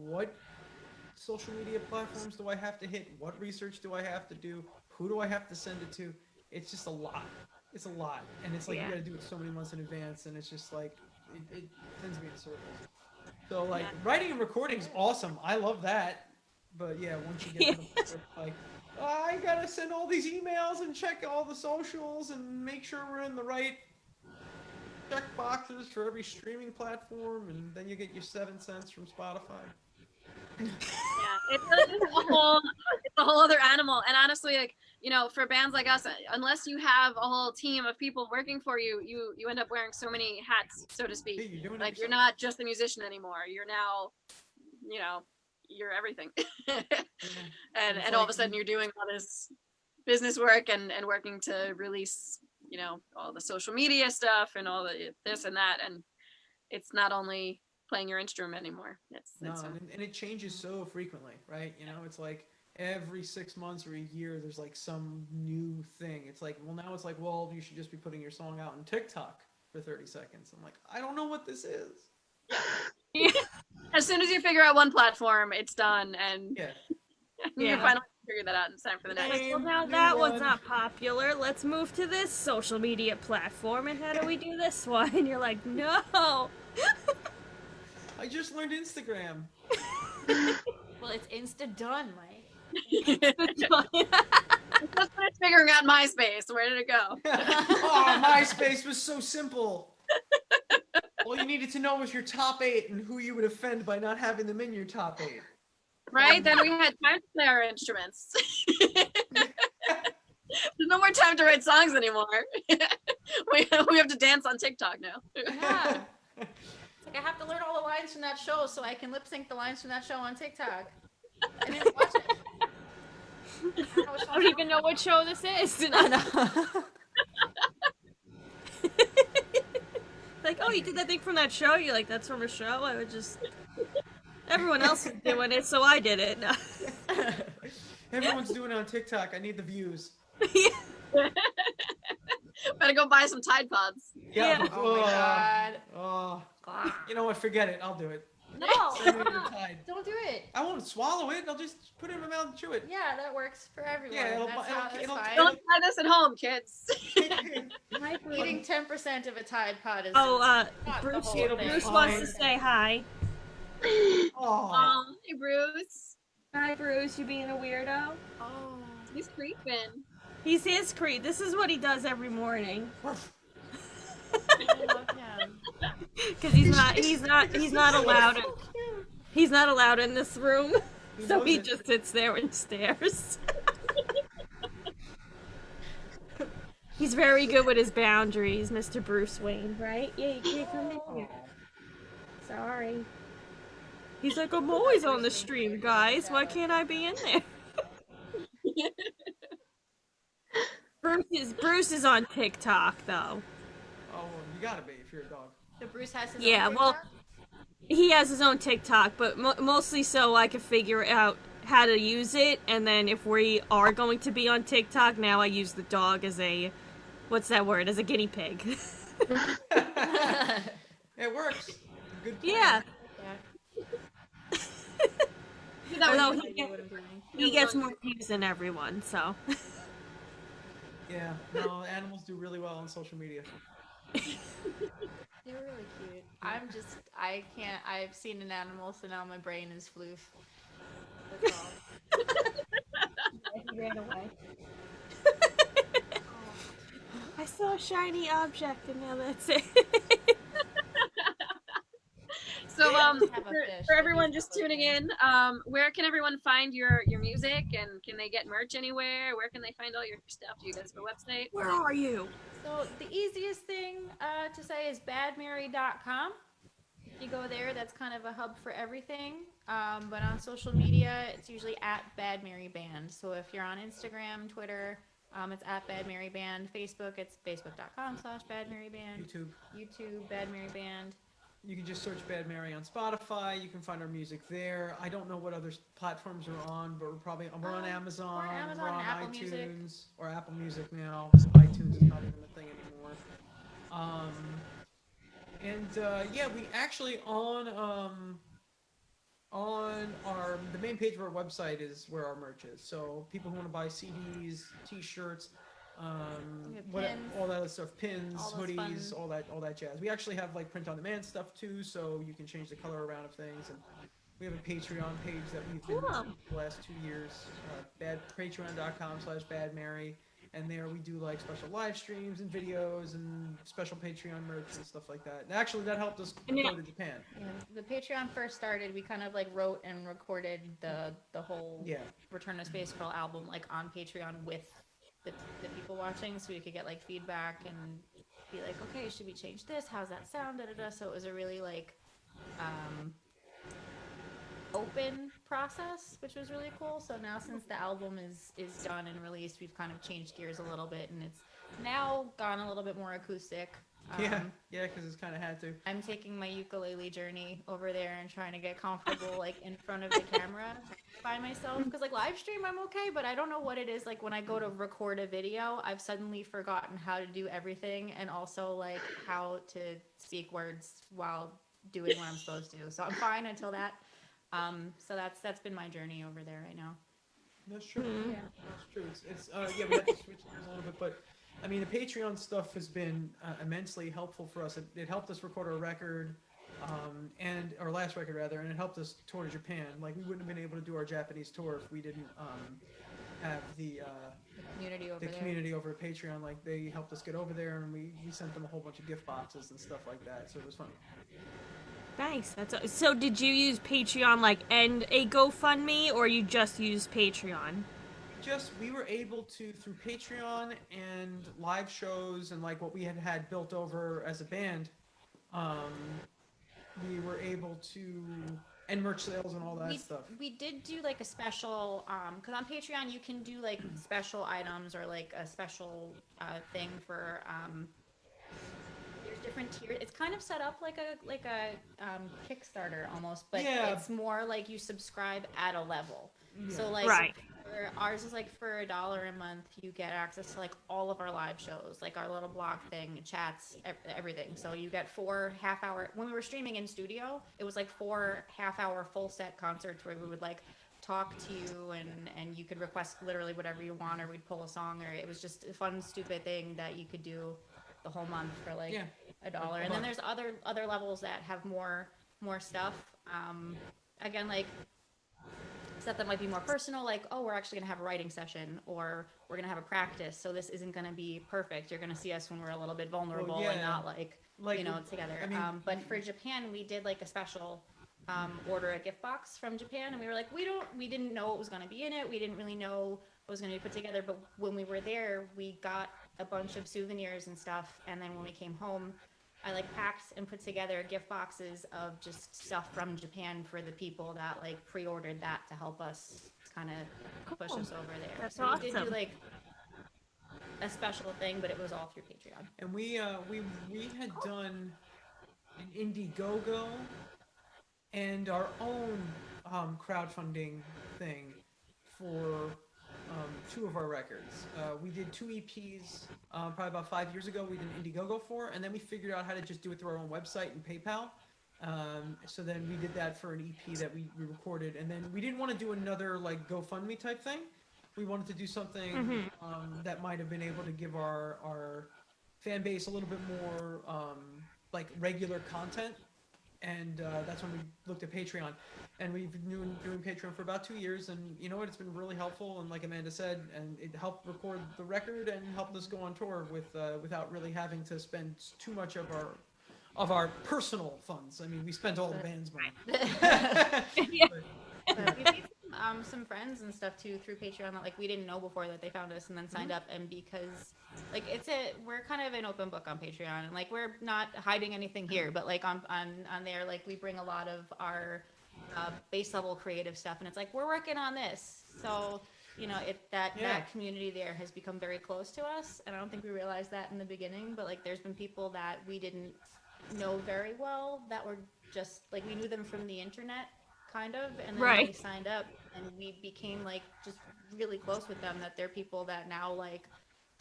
what social media platforms do I have to hit? What research do I have to do? Who do I have to send it to? It's just a lot. It's a lot. And it's like, Yeah. you gotta do it so many months in advance, and it's just like, it tends to be in circles. So, like, writing and recording is awesome. I love that. But yeah, once you get to the point where, like, I gotta send all these emails and check all the socials and make sure we're in the right check boxes for every streaming platform, and then you get your 7 cents from Spotify. Yeah, it's a whole other animal. And honestly, like, for bands like us, unless you have a whole team of people working for you, you end up wearing so many hats, so to speak. Hey, you're doing it Like, you're yourself. not just a musician anymore. You're now, you're everything. and It's all of like a sudden you're doing all this business work and working to release, you know, all the social media stuff and all the this and that, and it's not only playing your instrument anymore. No, and it changes so frequently, right? You know, it's like every 6 months or a year, there's like some new thing. It's like, well, now it's like, well, you should just be putting your song out on TikTok for 30 seconds. I'm like, I don't know what this is. As soon as you figure out one platform, it's done, and Yeah. you Yeah. finally figure that out. And it's time for the next. Well, now New that one's one. not popular. Let's move to this social media platform. And how do we do this one? And you're like, no. I just learned Instagram. Well, it's insta done, Mike. Just finished figuring out MySpace. Where did it go? Oh, MySpace was so simple. All you needed to know was your top 8 and who you would offend by not having them in your top 8. Right? Then we had time to play our instruments. There's no more time to write songs anymore. we have to dance on TikTok now. Yeah. It's like I have to learn all the lines from that show so I can lip sync the lines from that show on TikTok. I didn't watch it. I don't even know what show this is. Like, oh, you did that thing from that show? You're like, that's from a show? I would just... Everyone else was doing it, so I did it. Everyone's doing it on TikTok. I need the views. Better go buy some Tide Pods. Yeah. Oh my god. Oh. You know what? Forget it. I'll do it. No, Send me the Tide. don't do it. I won't swallow it. I'll just put it in my mouth and chew it. Yeah, that works for everyone. Yeah, That's it'll- fine. Don't try this at home, kids. Eating 10% of a Tide Pod is Oh, not the Bruce, whole thing. Bruce wants to say hi. Oh. Hey, Bruce. Hi, Bruce. You being a weirdo? Oh. He's creeping. He's his creep. This is what he does every morning. I love him. Because he's not allowed. He's not allowed in this room. So he just sits there and stares. He's very good with his boundaries, Mr. Bruce Wayne, right? Yeah, you can't come in here. Sorry. He's like, I'm always on the stream, guys. Why can't I be in there? Bruce is on TikTok, though. Oh, you gotta be if you're a dog. So Bruce has his Yeah, own well, TikTok? he has his own TikTok, but mostly so I can figure out how to use it, and then if we are going to be on TikTok, now I use the dog as a, what's that word, as a guinea pig. It works. Good plan. Yeah. Although I he, knew what I'm doing. he gets more views than everyone, so. Yeah. No, animals do really well on social media. They're really cute. I can't, I've seen an animal, so now my brain is floof. That's all. He ran away. I saw a shiny object, and now that's it. So, have a fish for that everyone he's just probably tuning in, where can everyone find your music, and can they get merch anywhere? Where can they find all your stuff? Do you guys have a website? Where are you? So the easiest thing to say is badmary.com. If you go there, that's kind of a hub for everything. But on social media, it's usually at Bad Mary Band. So if you're on Instagram, Twitter, it's at Bad Mary Band. Facebook, it's facebook.com/badmaryband. YouTube, Bad Mary Band. You can just search Bad Mary on Spotify. You can find our music there. I don't know what other platforms are on, but we're on Amazon. We're on Amazon, on Apple iTunes, Music. or Apple Music now. iTunes is not even a thing anymore. Yeah, we actually on the main page of our website is where our merch is. So people who want to buy CDs, T-shirts, Pins. all that other stuff, pins, All those hoodies, fun- all that jazz. We actually have like print on demand stuff too, so you can change the color around of things. And we have a Patreon page that we've been Cool. using for the last 2 years. Patreon.com/badmary. And there we do like special live streams and videos and special Patreon merch and stuff like that. And actually that helped us And go yeah. to Japan. Yeah, the Patreon first started, we kind of like wrote and recorded the whole Yeah. Return to Space Girl album like on Patreon with the people watching, so we could get like feedback and be like, okay, should we change this? How's that sound? Da, da, da. So it was a really like open process, which was really cool. So now since the album is done and released, we've kind of changed gears a little bit, and it's now gone a little bit more acoustic. Yeah, because it's kind of had to. I'm taking my ukulele journey over there and trying to get comfortable like in front of the camera by myself, because like live stream I'm okay, but I don't know what it is, like when I go to record a video, I've suddenly forgotten how to do everything, and also like how to speak words while doing what I'm supposed to. So I'm fine until that. So that's been my journey over there right now. That's true. Yeah. That's true. It's yeah, we had to switch gears a little bit, but I mean, the Patreon stuff has been immensely helpful for us. It helped us record our record, and our last record rather, and it helped us tour to Japan. Like we wouldn't have been able to do our Japanese tour if we didn't have the community over at Patreon. Like they helped us get over there, and we sent them a whole bunch of gift boxes and stuff like that. So it was fun. Thanks. So did you use Patreon like and a GoFundMe, or you just used Patreon? We were able to, through Patreon and live shows and like what we had built over as a band, we were able to, and merch sales and all that stuff. We did do like a special, because on Patreon you can do like special items or like a special thing for, there's different tiers. It's kind of set up like a Kickstarter almost, but it's more like you subscribe at a level. Yeah. So like ours is like for $1 a month you get access to like all of our live shows, like our little blog thing, chats, everything. So you get 4 half-hour, when we were streaming in studio, it was like 4 half-hour full set concerts where we would like talk to you and you could request literally whatever you want, or we'd pull a song, or it was just a fun stupid thing that you could do the whole month for like $1. And then there's other levels that have more stuff. Again, like stuff that might be more personal, like, oh, we're actually gonna have a writing session, or we're gonna have a practice, so this isn't gonna be perfect. You're gonna see us when we're a little bit vulnerable and not like you know, together. I mean, but for Japan, we did like a special order a gift box from Japan, and we were like, we didn't know what was gonna be in it. We didn't really know what was gonna be put together. But when we were there, we got a bunch of souvenirs and stuff, and then when we came home, I like packed and put together gift boxes of just stuff from Japan for the people that like pre-ordered that to help us kind of push us over there. That's so awesome. We did do like a special thing, but it was all through Patreon. And we had done an Indiegogo and our own crowdfunding thing for 2 of our records. We did 2 EPs probably about 5 years ago. We did an Indiegogo for, and then we figured out how to just do it through our own website and PayPal. So then we did that for an EP that we recorded, and then we didn't want to do another like GoFundMe type thing. We wanted to do something that might have been able to give our fan base a little bit more like regular content. And that's when we looked at Patreon, and we've been doing Patreon for about 2 years, and you know what, it's been really helpful, and like Amanda said, and it helped record the record and helped us go on tour without really having to spend too much of our personal funds. I mean, we spent all the band's money. But we made some friends and stuff too through Patreon that like we didn't know before that they found us and then signed up, and because like we're kind of an open book on Patreon, and like we're not hiding anything here, but like on there, like we bring a lot of our base level creative stuff, and it's like we're working on this, so you know that community there has become very close to us, and I don't think we realized that in the beginning, but like there's been people that we didn't know very well that were just like we knew them from the internet kind of, and then they signed up and we became like just really close with them, that they're people that now like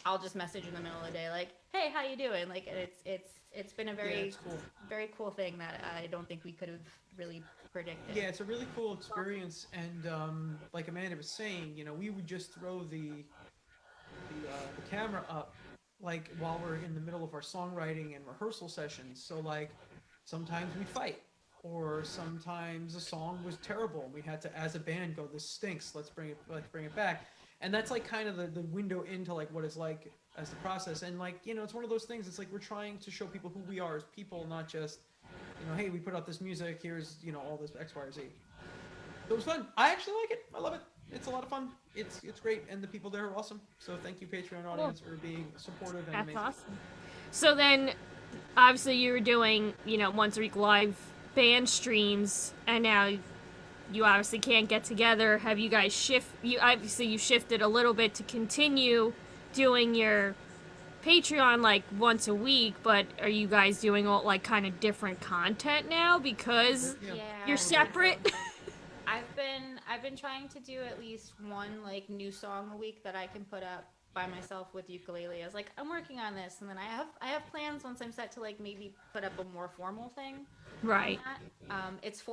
I'll just message in the middle of the day like, hey, how you doing, like, and it's been a very very cool thing that I don't think we could have really predicted. It's a really cool experience, and like Amanda was saying, you know, we would just throw the camera up like while we're in the middle of our songwriting and rehearsal sessions, so like sometimes we'd fight, or sometimes a song was terrible. We had to, as a band, go, this stinks, let's bring it back. And that's like kind of the window into like what it's like as the process. And like, you know, it's one of those things, it's like we're trying to show people who we are as people, not just, you know, hey, we put out this music, here's, you know, all this X, Y, or Z. So it was fun. I actually like it. I love it. It's a lot of fun. It's great, and the people there are awesome. So thank you, Patreon audience, for being supportive and amazing. That's awesome. So then, obviously you were doing, you know, once a week live band streams, and now you obviously can't get together. Have you guys you shifted a little bit to continue doing your Patreon like once a week, but are you guys doing all like kind of different content now because Yeah. you're separate? I've been trying to do at least one like new song a week that I can put up by myself with ukulele. I was like, I'm working on this, and then I have plans once I'm set to like maybe put up a more formal thing. Right. It's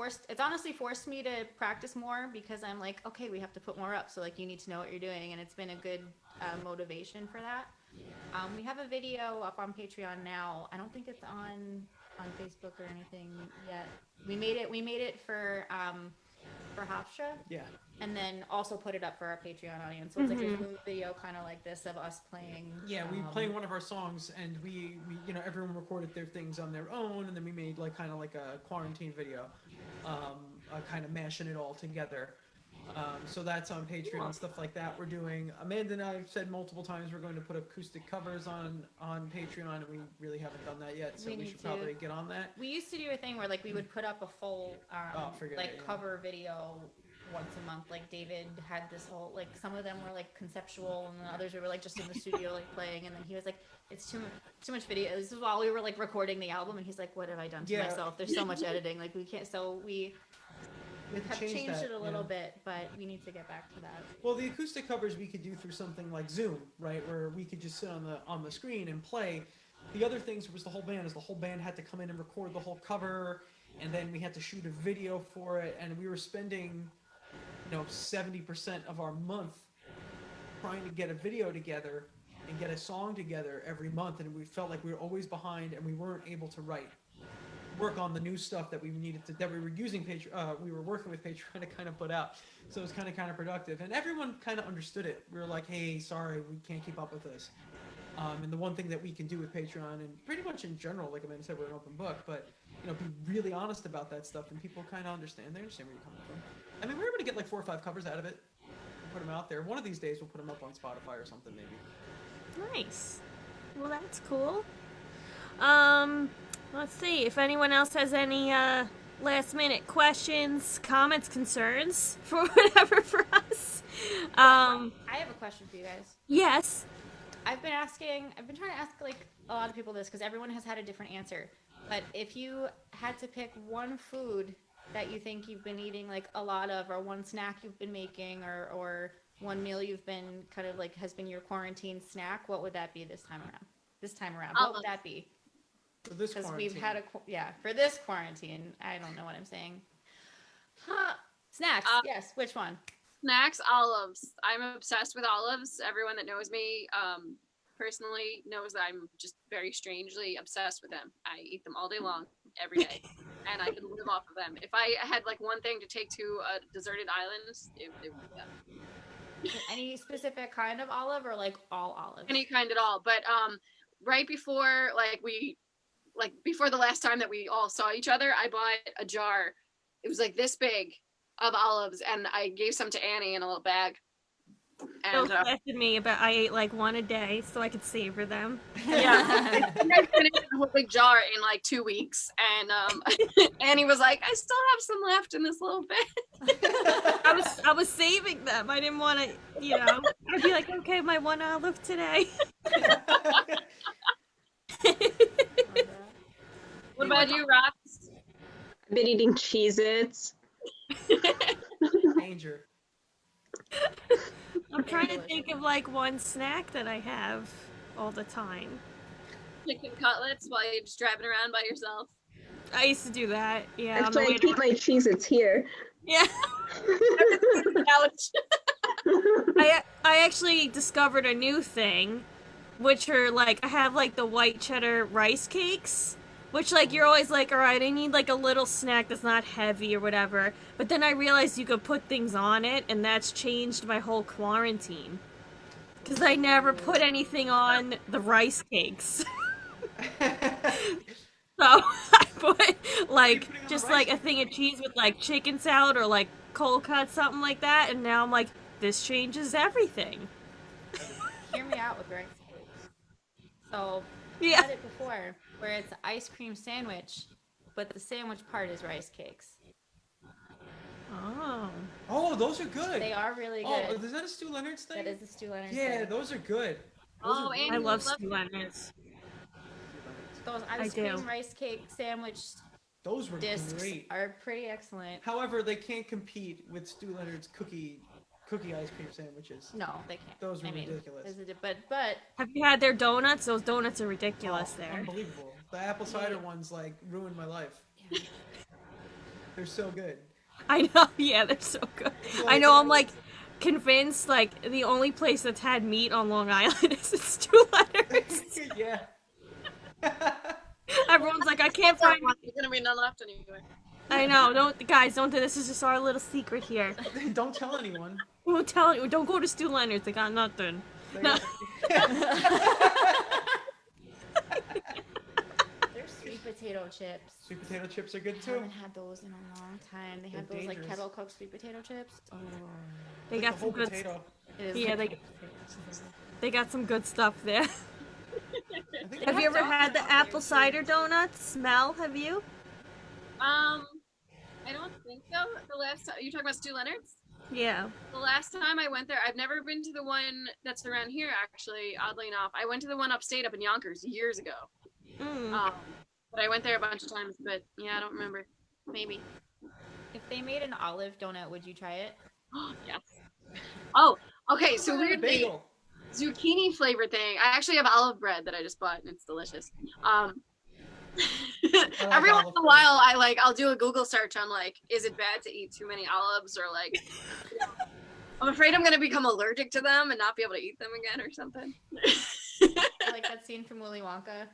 honestly forced me to practice more because I'm like, okay, we have to put more up, so like you need to know what you're doing, and it's been a good motivation for that. We have a video up on Patreon now. I don't think it's on Facebook or anything yet. We made it for Hofstra, Yeah. and then also put it up for our Patreon audience. So it's like there's a little video kind of like this of us playing. Yeah, we playing one of our songs, and we everyone recorded their things on their own, and then we made like kind of like a quarantine video, kind of mashing it all together. So that's on Patreon and stuff like that. We're doing. Amanda and I have said multiple times we're going to put acoustic covers on Patreon, and we really haven't done that yet. So we should probably get on that. We used to do a thing where like we would put up a full cover video once a month. Like David had this whole like some of them were like conceptual, and then others were like just in the studio like playing. And then he was like, "It's too much video." This is while we were like recording the album, and he's like, "What have I done to myself? There's so much editing. Like we can't." So we have changed it a little bit, but we need to get back to that. Well, the acoustic covers we could do through something like Zoom, right, where we could just sit on the screen and play. The other things was the whole band had to come in and record the whole cover, and then we had to shoot a video for it, and we were spending 70% of our month trying to get a video together and get a song together every month, and we felt like we were always behind, and we weren't able to work on the new stuff that we were using we were working with Patreon to kind of put out. So it was kind of counterproductive, and everyone kind of understood it. We were like, hey, sorry, we can't keep up with this. And the one thing that we can do with Patreon, and pretty much in general, like Amanda said, we're an open book, but be really honest about that stuff, and people kind of understand. They understand where you're coming from. I mean, we're able to get like 4 or 5 covers out of it, and put them out there. One of these days, we'll put them up on Spotify or something, maybe. Nice. Well, that's cool. Let's see if anyone else has any last minute questions, comments, concerns for whatever for us. I have a question for you guys. Yes. I've been trying to ask like a lot of people this because everyone has had a different answer. But if you had to pick one food that you think you've been eating like a lot of, or one snack you've been making, or one meal you've been kind of like has been your quarantine snack, what would that be this time around? What would that be? For this quarantine. Because we've had for this quarantine. I don't know what I'm saying. Snacks, yes. Which one? Snacks, olives. I'm obsessed with olives. Everyone that knows me personally knows that I'm just very strangely obsessed with them. I eat them all day long, every day, and I could live off of them. If I had like one thing to take to a deserted island, it would be that. Any specific kind of olive or like all olives? Any kind at all. But right before before the last time that we all saw each other, I bought a jar. It was like this big of olives, and I gave some to Annie in a little bag. And Bill me about I ate like one a day so I could savor them. Yeah, I finished a whole big jar in like 2 weeks, and Annie was like, "I still have some left in this little bit." I was saving them. I didn't want to, I'd be like, okay, my one olive today. What about you, Rox? I've been eating Cheez-Its. Danger. I'm trying to think of like one snack that I have all the time. Chicken cutlets while you're just driving around by yourself. I used to do that. Yeah. That's why I keep my Cheez-Its here. Yeah. I actually discovered a new thing, which are like I have like the white cheddar rice cakes. Which, like, you're always like, alright, I need, like, a little snack that's not heavy or whatever. But then I realized you could put things on it, and that's changed my whole quarantine. Because I never put anything on the rice cakes. So, I put, like, just, like, a thing of cheese with, like, chicken salad or, like, cold cut, something like that. And now I'm like, this changes everything. Hear me out with rice cakes. So, yeah. I've had it before. Where it's an ice cream sandwich, but the sandwich part is rice cakes. Oh. Oh, those are good. They are really Oh, good. is that a Stu Leonard's thing? That is the Stu Leonard's Yeah, thing. those are good. Oh, are and I you love love Stu Leonard's. Those I ice do. cream rice cake sandwich Those were discs great. are pretty excellent. However, they can't compete with Stu Leonard's cookie ice cream sandwiches. No, they can't. Those were I mean, ridiculous. but Have you had their donuts? Those donuts are ridiculous Oh, there. unbelievable. The apple cider Yeah. ones like ruined my life. yeah. They're so good. I know, yeah, they're so good. I know, I'm like convinced like the only place that's had meat on Long Island is Stu Leonard's. Yeah. Everyone's like, I can't find. There's gonna be none left anyway. I know, don't do this. Is just our little secret here. Don't tell anyone. We won't tell you. Don't go to Stu Leonard's. They got nothing. They- No. There's sweet potato chips. Sweet potato chips are good I too. haven't had those in a long time. They have They're those like dangerous. kettle cooked sweet potato chips. Oh, They Like got the some whole good. potato. it is Yeah, like- They got some good stuff there. I think Have you ever donuts had the out there, apple too. cider donuts? Mel, have you? I don't think so. The last time you talking about Stu Leonard's? Yeah. The last time I went there, I've never been to the one that's around here. Actually, oddly enough, I went to the one upstate up in Yonkers years ago. Mm. But I went there a bunch of times. But yeah, I don't remember. Maybe. If they made an olive donut, would you try it? Yes. Oh, okay. So So weird weirdly, bagel. zucchini flavored thing. I actually have olive bread that I just bought, and it's delicious. Every once in a while, I'll do a Google search on like, is it bad to eat too many olives, or like, I'm afraid I'm gonna become allergic to them and not be able to eat them again or something. I like that scene from Willy Wonka,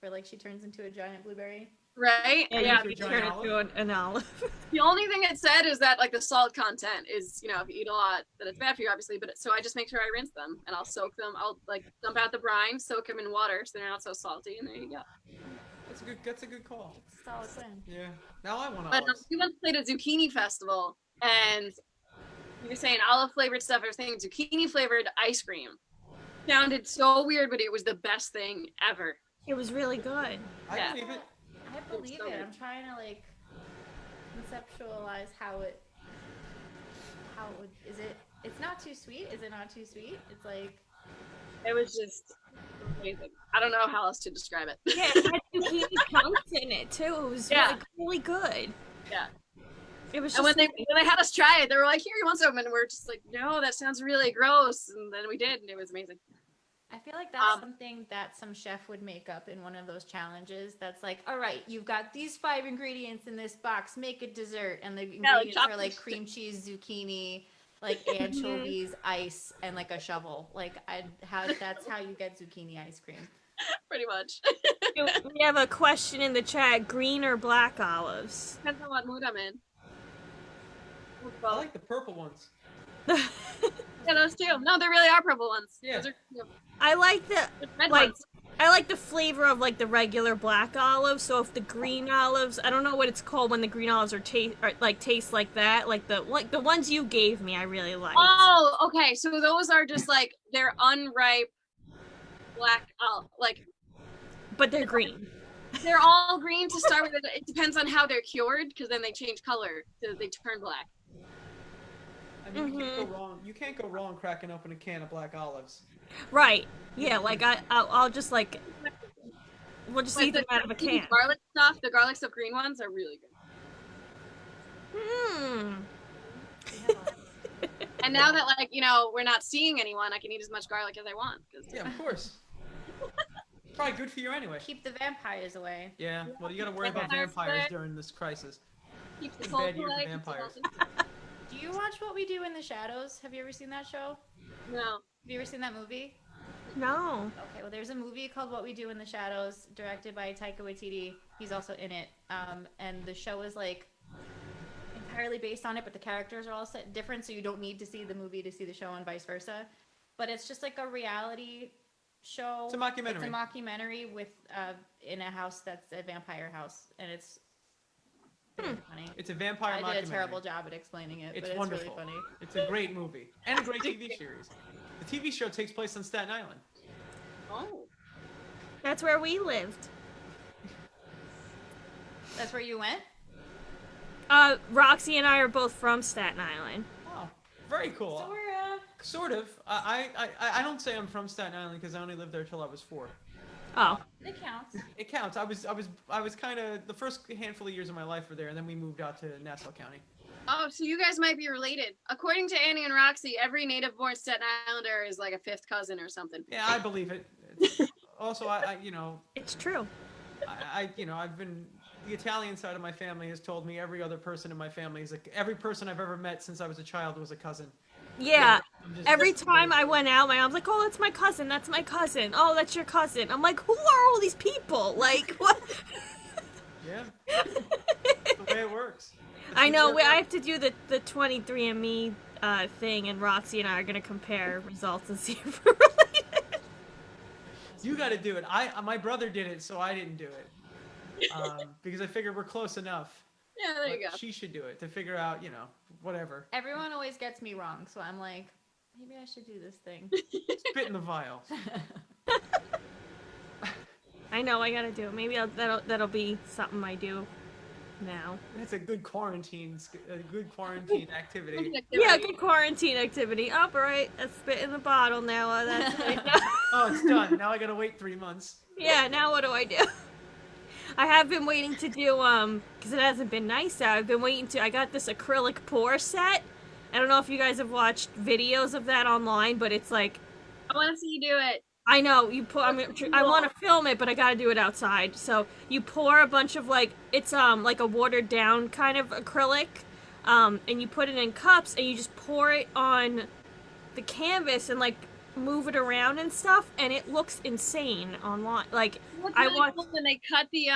where like she turns into a giant blueberry. Right? Yeah, Yeah. you Giant turn it olive? to an olive. The only thing it said is that like the salt content is, if you eat a lot, that it's bad for you, obviously. But so I just make sure I rinse them and I'll soak them. I'll like dump out the brine, soak them in water so they're not so salty, and there you go. That's a good call. It's a solid plan. Yeah. Now I want But olives. we once played a zucchini festival, and you were saying olive flavored stuff. I was thinking zucchini flavored ice cream. Sounded so weird, but it was the best thing ever. It was really good. I yeah. believe it. I believe so it. good. I'm trying to like conceptualize how it would. Is it? It's not too sweet. Is it not too sweet? It's like It was just amazing. I don't know how else to describe it. Yeah, it had zucchini chunks in it too. It was Yeah. like really good. Yeah. It was And just when they had us try it, they were like, "Here, you want some?" And we're just like, "No, that sounds really gross." And then we did, and it was amazing. I feel like that's something that some chef would make up in one of those challenges. That's like, all right, you've got these 5 ingredients in this box. Make a dessert, and the ingredients are like chopsticks. cream cheese, zucchini, like anchovies, ice, and like a shovel. Like that's how you get zucchini ice cream. Pretty much. we have a question in the chat: green or black olives? Depends on what mood I'm in. I like the purple ones. Yeah, those too. No, they really are purple ones. Yeah. Those are I like the red like ones. I like the flavor of like the regular black olives. So if the green olives, I don't know what it's called when the green olives are taste like that, like the ones you gave me, I really like. Oh, okay. So those are just like they're unripe black. But they're green. They're all green to start with. It depends on how they're cured, because then they change color. So they turn black. I mean, you can't go wrong. You can't go wrong cracking open a can of black olives. Right. Yeah. Like I'll just like we'll just eat them out of a can. The garlic stuff green ones are really good. And now that we're not seeing anyone, I can eat as much garlic as I want. Yeah, of course. Probably good for you anyway. Keep the vampires away. Yeah. Well, you got to worry about Vampires vampires away. during this crisis. Keeps the Been cold bad years away, for keeps the vampires. healthy. Do you watch What We Do in the Shadows? Have you ever seen that show? No. Have you ever seen that movie? No. Okay, well, there's a movie called What We Do in the Shadows, directed by Taika Waititi. He's also in it. And the show is like entirely based on it, but the characters are all set different, so you don't need to see the movie to see the show and vice versa. But it's just like a reality show. It's a mockumentary. It's a mockumentary with in a house that's a vampire house, and it's really funny. It's a vampire I mockumentary. did a terrible job at explaining it, It's but it's wonderful. really funny. It's a great movie and a great TV series. The TV show takes place on Staten Island. Oh. That's where we lived. That's where you went? Roxy and I are both from Staten Island. Oh, very cool. Sort of. I don't say I'm from Staten Island because I only lived there till I was 4. Oh. It counts. It counts. I was kind of the first handful of years of my life were there, and then we moved out to Nassau County. Oh, so you guys might be related. According to Annie and Roxy, every native-born Staten Islander is like a 5th cousin or something. Yeah, I believe it. Also, I you know, It's true. you know, I've been the Italian side of my family has told me every other person in my family is like every person I've ever met since I was a child was a cousin. Yeah. just- Every time I went out, my mom's like, "Oh, that's my cousin. That's my cousin. Oh, that's your cousin." I'm like, "Who are all these people? Like, what?" Yeah. That's the way it works. That's I know. the way it I have to do the 23andMe thing, and Roxy and I are gonna compare results and see if we're related. You got to do it. My brother did it, so I didn't do it. Because I figured we're close enough. Yeah, there you But go. she should do it to figure out, you know, whatever. Everyone always gets me wrong, so I'm like, maybe I should do this thing. Spit in the vial. I know. I gotta do it. Maybe that'll be something I do now. That's a good quarantine activity. Yeah, good quarantine activity. All right, let's spit in the bottle now. That's right. Oh, it's done. Now I gotta wait 3 months. Yeah, now what do I do? I have been waiting to do, because it hasn't been nice out, I've been waiting to, I got this acrylic pour set. I don't know if you guys have watched videos of that online, but it's like, I want to see you do it. I know, you pour, I want to film it, but I gotta do it outside. So, you pour a bunch of, like, it's, like a watered down kind of acrylic, and you put it in cups, and you just pour it on the canvas and, like, move it around and stuff, and it looks insane online. Like, What's I really want. cool when they cut the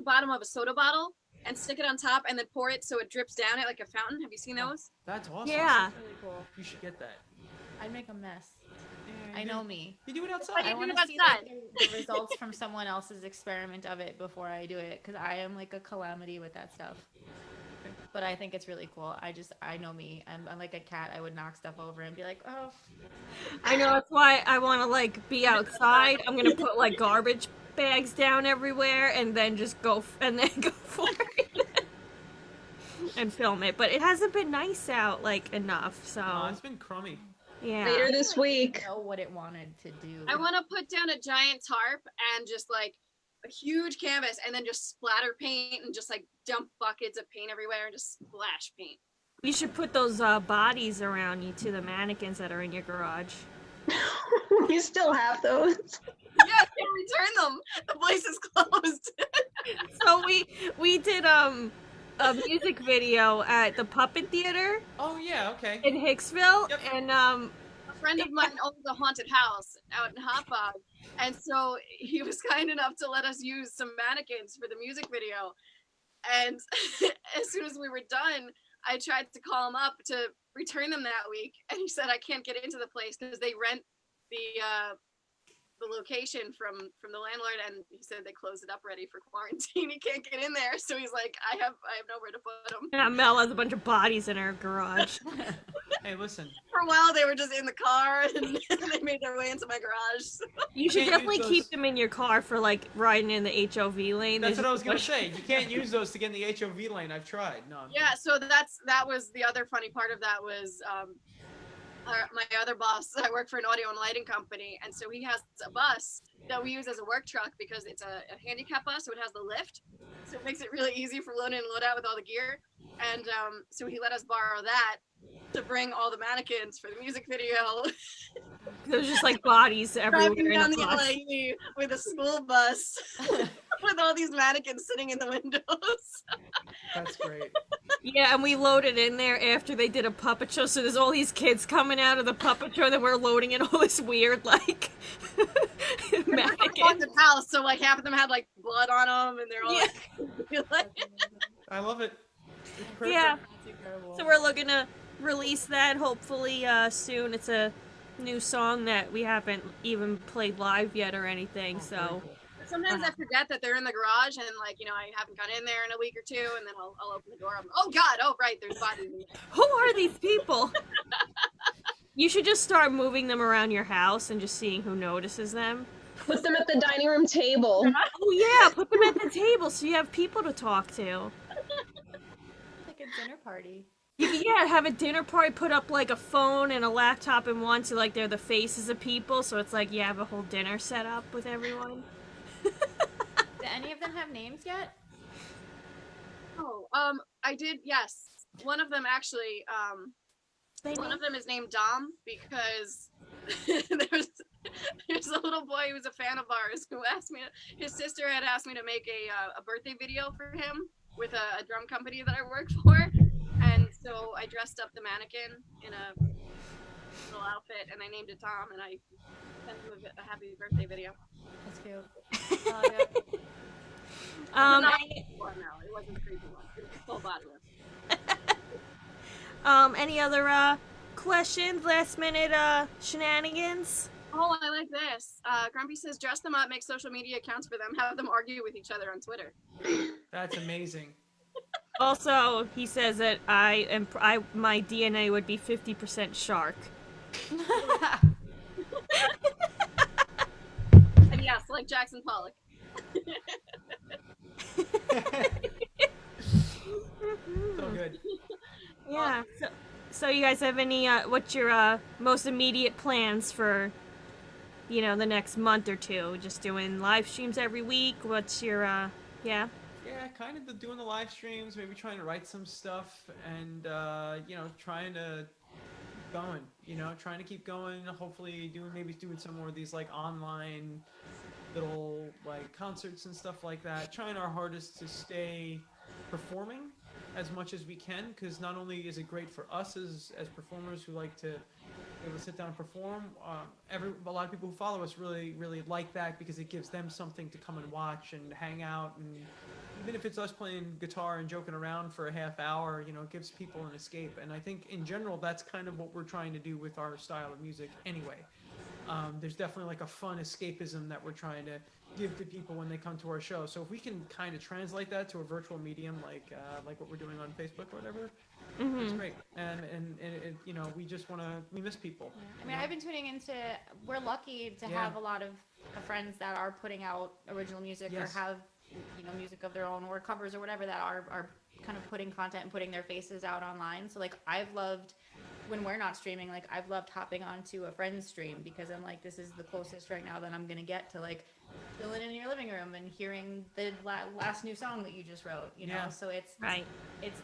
bottom of a soda bottle and stick it on top and then pour it so it drips down it like a fountain. Have you seen those? That's awesome. Yeah. That's really cool. You should get that. I'd make a mess. Yeah, I you know do- me. You do it Why outside. do I you want do to it see outside? the results from someone else's experiment of it before I do it, because I am like a calamity with that stuff. But I think it's really cool. I know me. I'm like a cat. I would knock stuff over and be like, oh. I know, that's why I want to, like, be outside. I'm gonna put, like, garbage bags down everywhere and then just go for it. And film it. But it hasn't been nice out, like, enough, so. Oh, it's been crummy. Yeah. Later this week. Know what it wanted to do. I want to put down a giant tarp and just like a huge canvas and then just splatter paint and just like dump buckets of paint everywhere and just splash paint. You should put those bodies around you to the mannequins that are in your garage. You still have those. Yeah, I can't return them. The place is closed. So we did a music video at the Puppet Theater Oh yeah, okay. in Hicksville, Yep. and A friend of mine owns a haunted house out in Hot Bog, and so he was kind enough to let us use some mannequins for the music video. And as soon as we were done, I tried to call him up to return them that week, and he said I can't get into the place because they rent the location from the landlord, and he said they closed it up ready for quarantine. He can't get in there, so he's like, I have nowhere to put them. yeah, Mel has a bunch of bodies in her garage. Hey, listen. For a while, they were just in the car, and they made their way into my garage. You should can't definitely use keep those- them in your car for, like, riding in the HOV lane. That's There's what I was gonna just a say. You can't use those to get in the HOV lane. I've tried. No. I'm Yeah, so that was the other funny part of that was my other boss. I work for an audio and lighting company, and so he has a bus that we use as a work truck because it's a handicap bus, so it has the lift, so it makes it really easy for load in and load out with all the gear. And so he let us borrow that to bring all the mannequins for the music video. There's just like bodies everywhere Driving in down the the bus. LAE with a school bus with all these mannequins sitting in the windows. That's great. Yeah, and we loaded in there after they did a puppet show, so there's all these kids coming out of the puppet show, and then we're loading in all this weird, like, mannequins. Haunted house, so like half of them had like blood on them, and they're all Yeah. like, I love it. It's perfect. Yeah, That's incredible. so we're looking to release that hopefully soon. It's a new song that we haven't even played live yet or anything, Oh, very so. cool. sometimes I forget that they're in the garage, and like I haven't gone in there in a week or two, and then I'll open the door. Oh God! Oh right, there's bodies in there. Who are these people? You should just start moving them around your house and just seeing who notices them. Put them at the dining room table. Oh yeah, put them at the table so you have people to talk to. party. Yeah, have a dinner party, put up like a phone and a laptop in one, so like they're the faces of people, so it's like you have a whole dinner set up with everyone. Do any of them have names yet? Oh, I did. Yes, one of them actually. One of them is named Dom because there's a little boy who's a fan of ours who asked me. His sister had asked me to make a birthday video for him with a drum company that I work for, and so I dressed up the mannequin in a little outfit, and I named it Tom, and I sent him a happy birthday video. That's cute. Oh, yeah. Not one, no, it wasn't a creepy one. It was a full body one. Any other questions, last minute shenanigans? Oh, I like this. Grumpy says, dress them up, make social media accounts for them, have them argue with each other on Twitter. That's amazing. Also, he says that my DNA would be 50% shark. And yes, like Jackson Pollock. So good. Yeah. So you guys have any? What's your most immediate plans for, the next month or two? Just doing live streams every week. What's your? Yeah. Yeah, kind of doing the live streams, maybe trying to write some stuff, and trying to keep going. Trying to keep going. Hopefully, doing some more of these like online little like concerts and stuff like that. Trying our hardest to stay performing as much as we can, because not only is it great for us as performers who like to be able to sit down and perform, a lot of people who follow us really like that, because it gives them something to come and watch and hang out, and even if it's us playing guitar and joking around for a half hour, it gives people an escape. And I think in general that's kind of what we're trying to do with our style of music anyway. There's definitely like a fun escapism that we're trying to give to people when they come to our show. So if we can kind of translate that to a virtual medium, like what we're doing on Facebook or whatever, it's great. And it, we just we miss people. Yeah. I mean, I've been tuning into. We're lucky to have a lot of friends that are putting out original music or have music of their own or covers or whatever that are kind of putting content and putting their faces out online. So like I've loved. When we're not streaming, like I've loved hopping onto a friend's stream, because I'm like, this is the closest right now that I'm gonna get to like chilling in your living room and hearing the last new song that you just wrote, know. So it's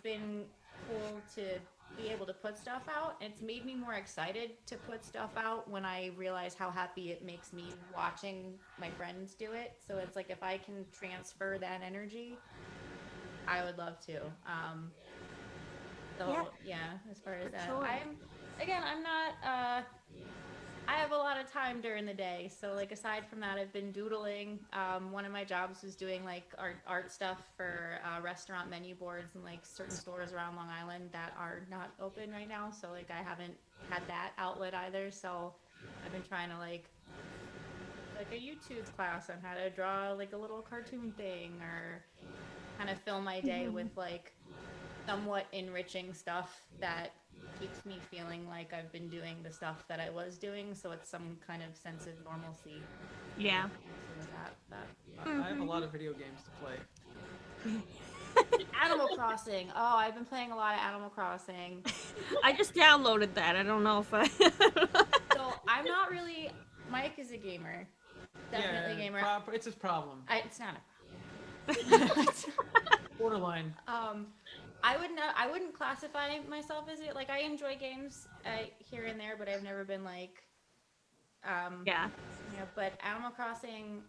been cool to be able to put stuff out. It's made me more excited to put stuff out when I realize how happy it makes me watching my friends do it. So it's like, if I can transfer that energy, I would love to. So as far as that, sure. I'm not. I have a lot of time during the day, so like aside from that, I've been doodling. One of my jobs was doing like art stuff for restaurant menu boards and like certain stores around Long Island that are not open right now. So like I haven't had that outlet either. So I've been trying to like a YouTube class on how to draw like a little cartoon thing, or kind of fill my day with like somewhat enriching stuff that keeps me feeling like I've been doing the stuff that I was doing, so it's some kind of sense of normalcy. Yeah. I have a lot of video games to play. Animal Crossing. Oh, I've been playing a lot of Animal Crossing. I just downloaded that. I don't know if I. So I'm not really. Mike is a gamer. Definitely a gamer. It's his problem. It's not a problem. Borderline. I wouldn't classify myself as it. Like I enjoy games here and there, but I've never been like. But Animal Crossing.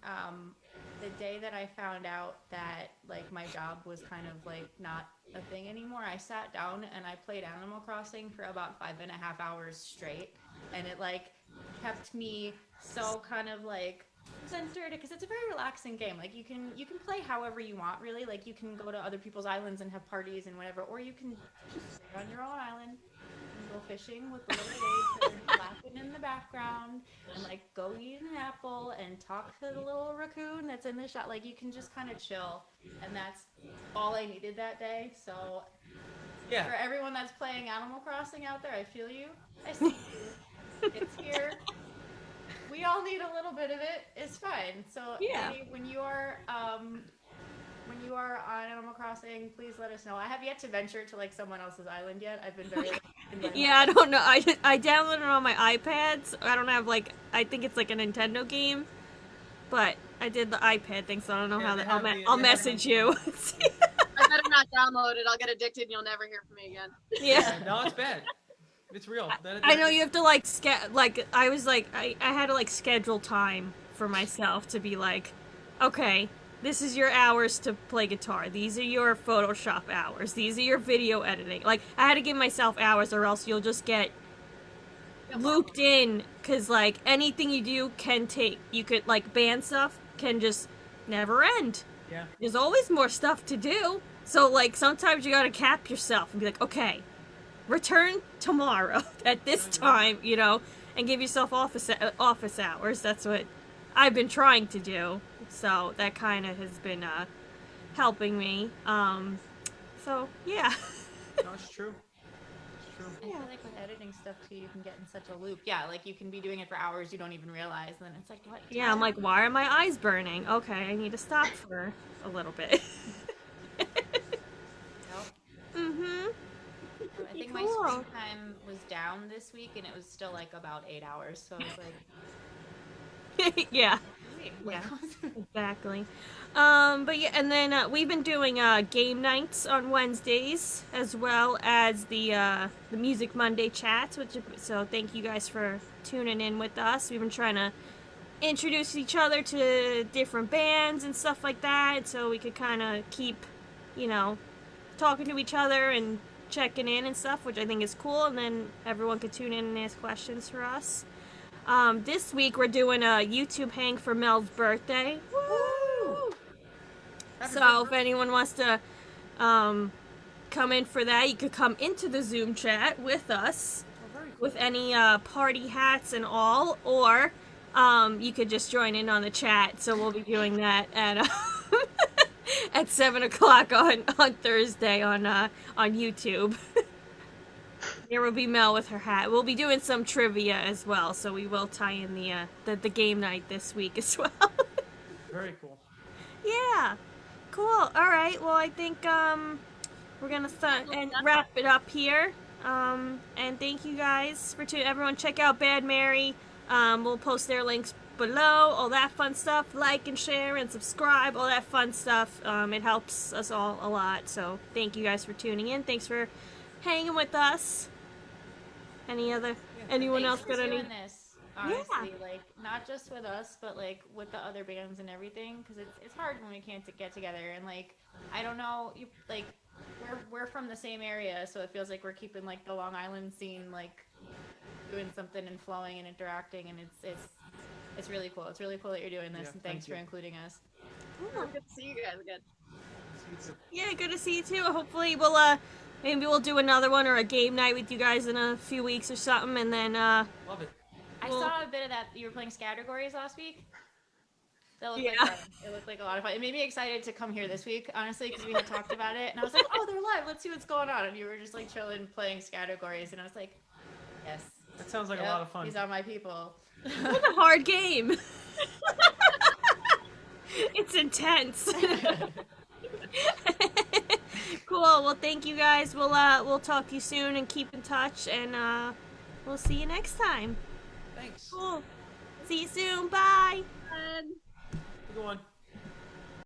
The day that I found out that like my job was kind of like not a thing anymore, I sat down and I played Animal Crossing for about 5.5 hours straight, and it like kept me so kind of like centered, because it's a very relaxing game. Like you can play however you want, really. Like you can go to other people's islands and have parties and whatever, or you can just sit on your own island and go fishing with the little waves and laughing in the background, and like go eat an apple and talk to the little raccoon that's in the shot. Like you can just kind of chill, and that's all I needed that day. So for everyone that's playing Animal Crossing out there, I feel you. I see you. It's here. We all need a little bit of it. It's fine. So maybe when you're when you are on Animal Crossing, please let us know. I have yet to venture to like someone else's island yet. I've been very Yeah, I don't know. I downloaded it on my iPad. So I don't have like I think it's like a Nintendo game, but I did the iPad thing, so I don't know how they that. have the- I'll they have message the- you. I better not download it. I'll get addicted and you'll never hear from me again. Yeah. No, it's bad. It's real. I know you have to like I was like I had to like schedule time for myself to be like, okay, this is your hours to play guitar. These are your Photoshop hours. These are your video editing. Like I had to give myself hours, or else you'll just get looped in. Cause like anything you do can take. You could like band stuff can just never end. Yeah. There's always more stuff to do. So like sometimes you gotta cap yourself and be like, okay, return tomorrow at this time, you know, and give yourself office hours. That's what I've been trying to do. So that kind of has been helping me. So yeah. No, it's true. It's true. I feel like with editing stuff too, you can get in such a loop. Yeah, like you can be doing it for hours you don't even realize, and then it's like, what? Yeah, I'm like, why are my eyes burning? Okay, I need to stop for a little bit. Mm-hmm. I think my Cool. screen time was down this week, and it was still like about 8 hours. So I was like, Yeah. wait, Yeah. what? Exactly. But yeah, and then we've been doing game nights on Wednesdays, as well as the Music Monday chats. So thank you guys for tuning in with us. We've been trying to introduce each other to different bands and stuff like that, so we could kind of keep, you know, talking to each other and checking in and stuff, which I think is cool. And then everyone could tune in and ask questions for us. This week we're doing a YouTube hang for Mel's birthday. Woo! So if anyone wants to come in for that, you could come into the Zoom chat with us with any party hats and all, or you could just join in on the chat. So we'll be doing that at at 7:00 on Thursday on YouTube. There will be Mel with her hat. We'll be doing some trivia as well, so we will tie in the game night this week as well. Very cool. Yeah, cool. All right. Well, I think we're gonna start and wrap it up here. And thank you guys for everyone. Check out Bad Mary. We'll post their links below. All that fun stuff. Like and share and subscribe. All that fun stuff. It helps us all a lot. So thank you guys for tuning in. Thanks for hanging with us. Anyone else got any? Doing this, honestly, like not just with us, but like with the other bands and everything, because it's hard when we can't get together. And like I don't know, you like we're from the same area, so it feels like we're keeping like the Long Island scene like doing something and flowing and interacting, and it's really cool. It's really cool that you're doing this, Yeah, and thanks thank for you. including us. Good to see you guys again. Yeah, good to see you too. Hopefully maybe we'll do another one or a game night with you guys in a few weeks or something, and then Love it. I Well- saw a bit of that. You were playing categories last week. That looked Yeah. like fun. It looked like a lot of fun. It made me excited to come here this week, honestly, because we had talked about it, and I was like, "Oh, they're live. Let's see what's going on." And you were just like chilling, playing categories, and I was like, "Yes, That sounds like yep, a lot of fun. These are my people." it's a hard game. It's intense. Cool. Well, thank you guys. We'll talk to you soon and keep in touch, and we'll see you next time. Thanks. Cool. See you soon. Bye. And Good one.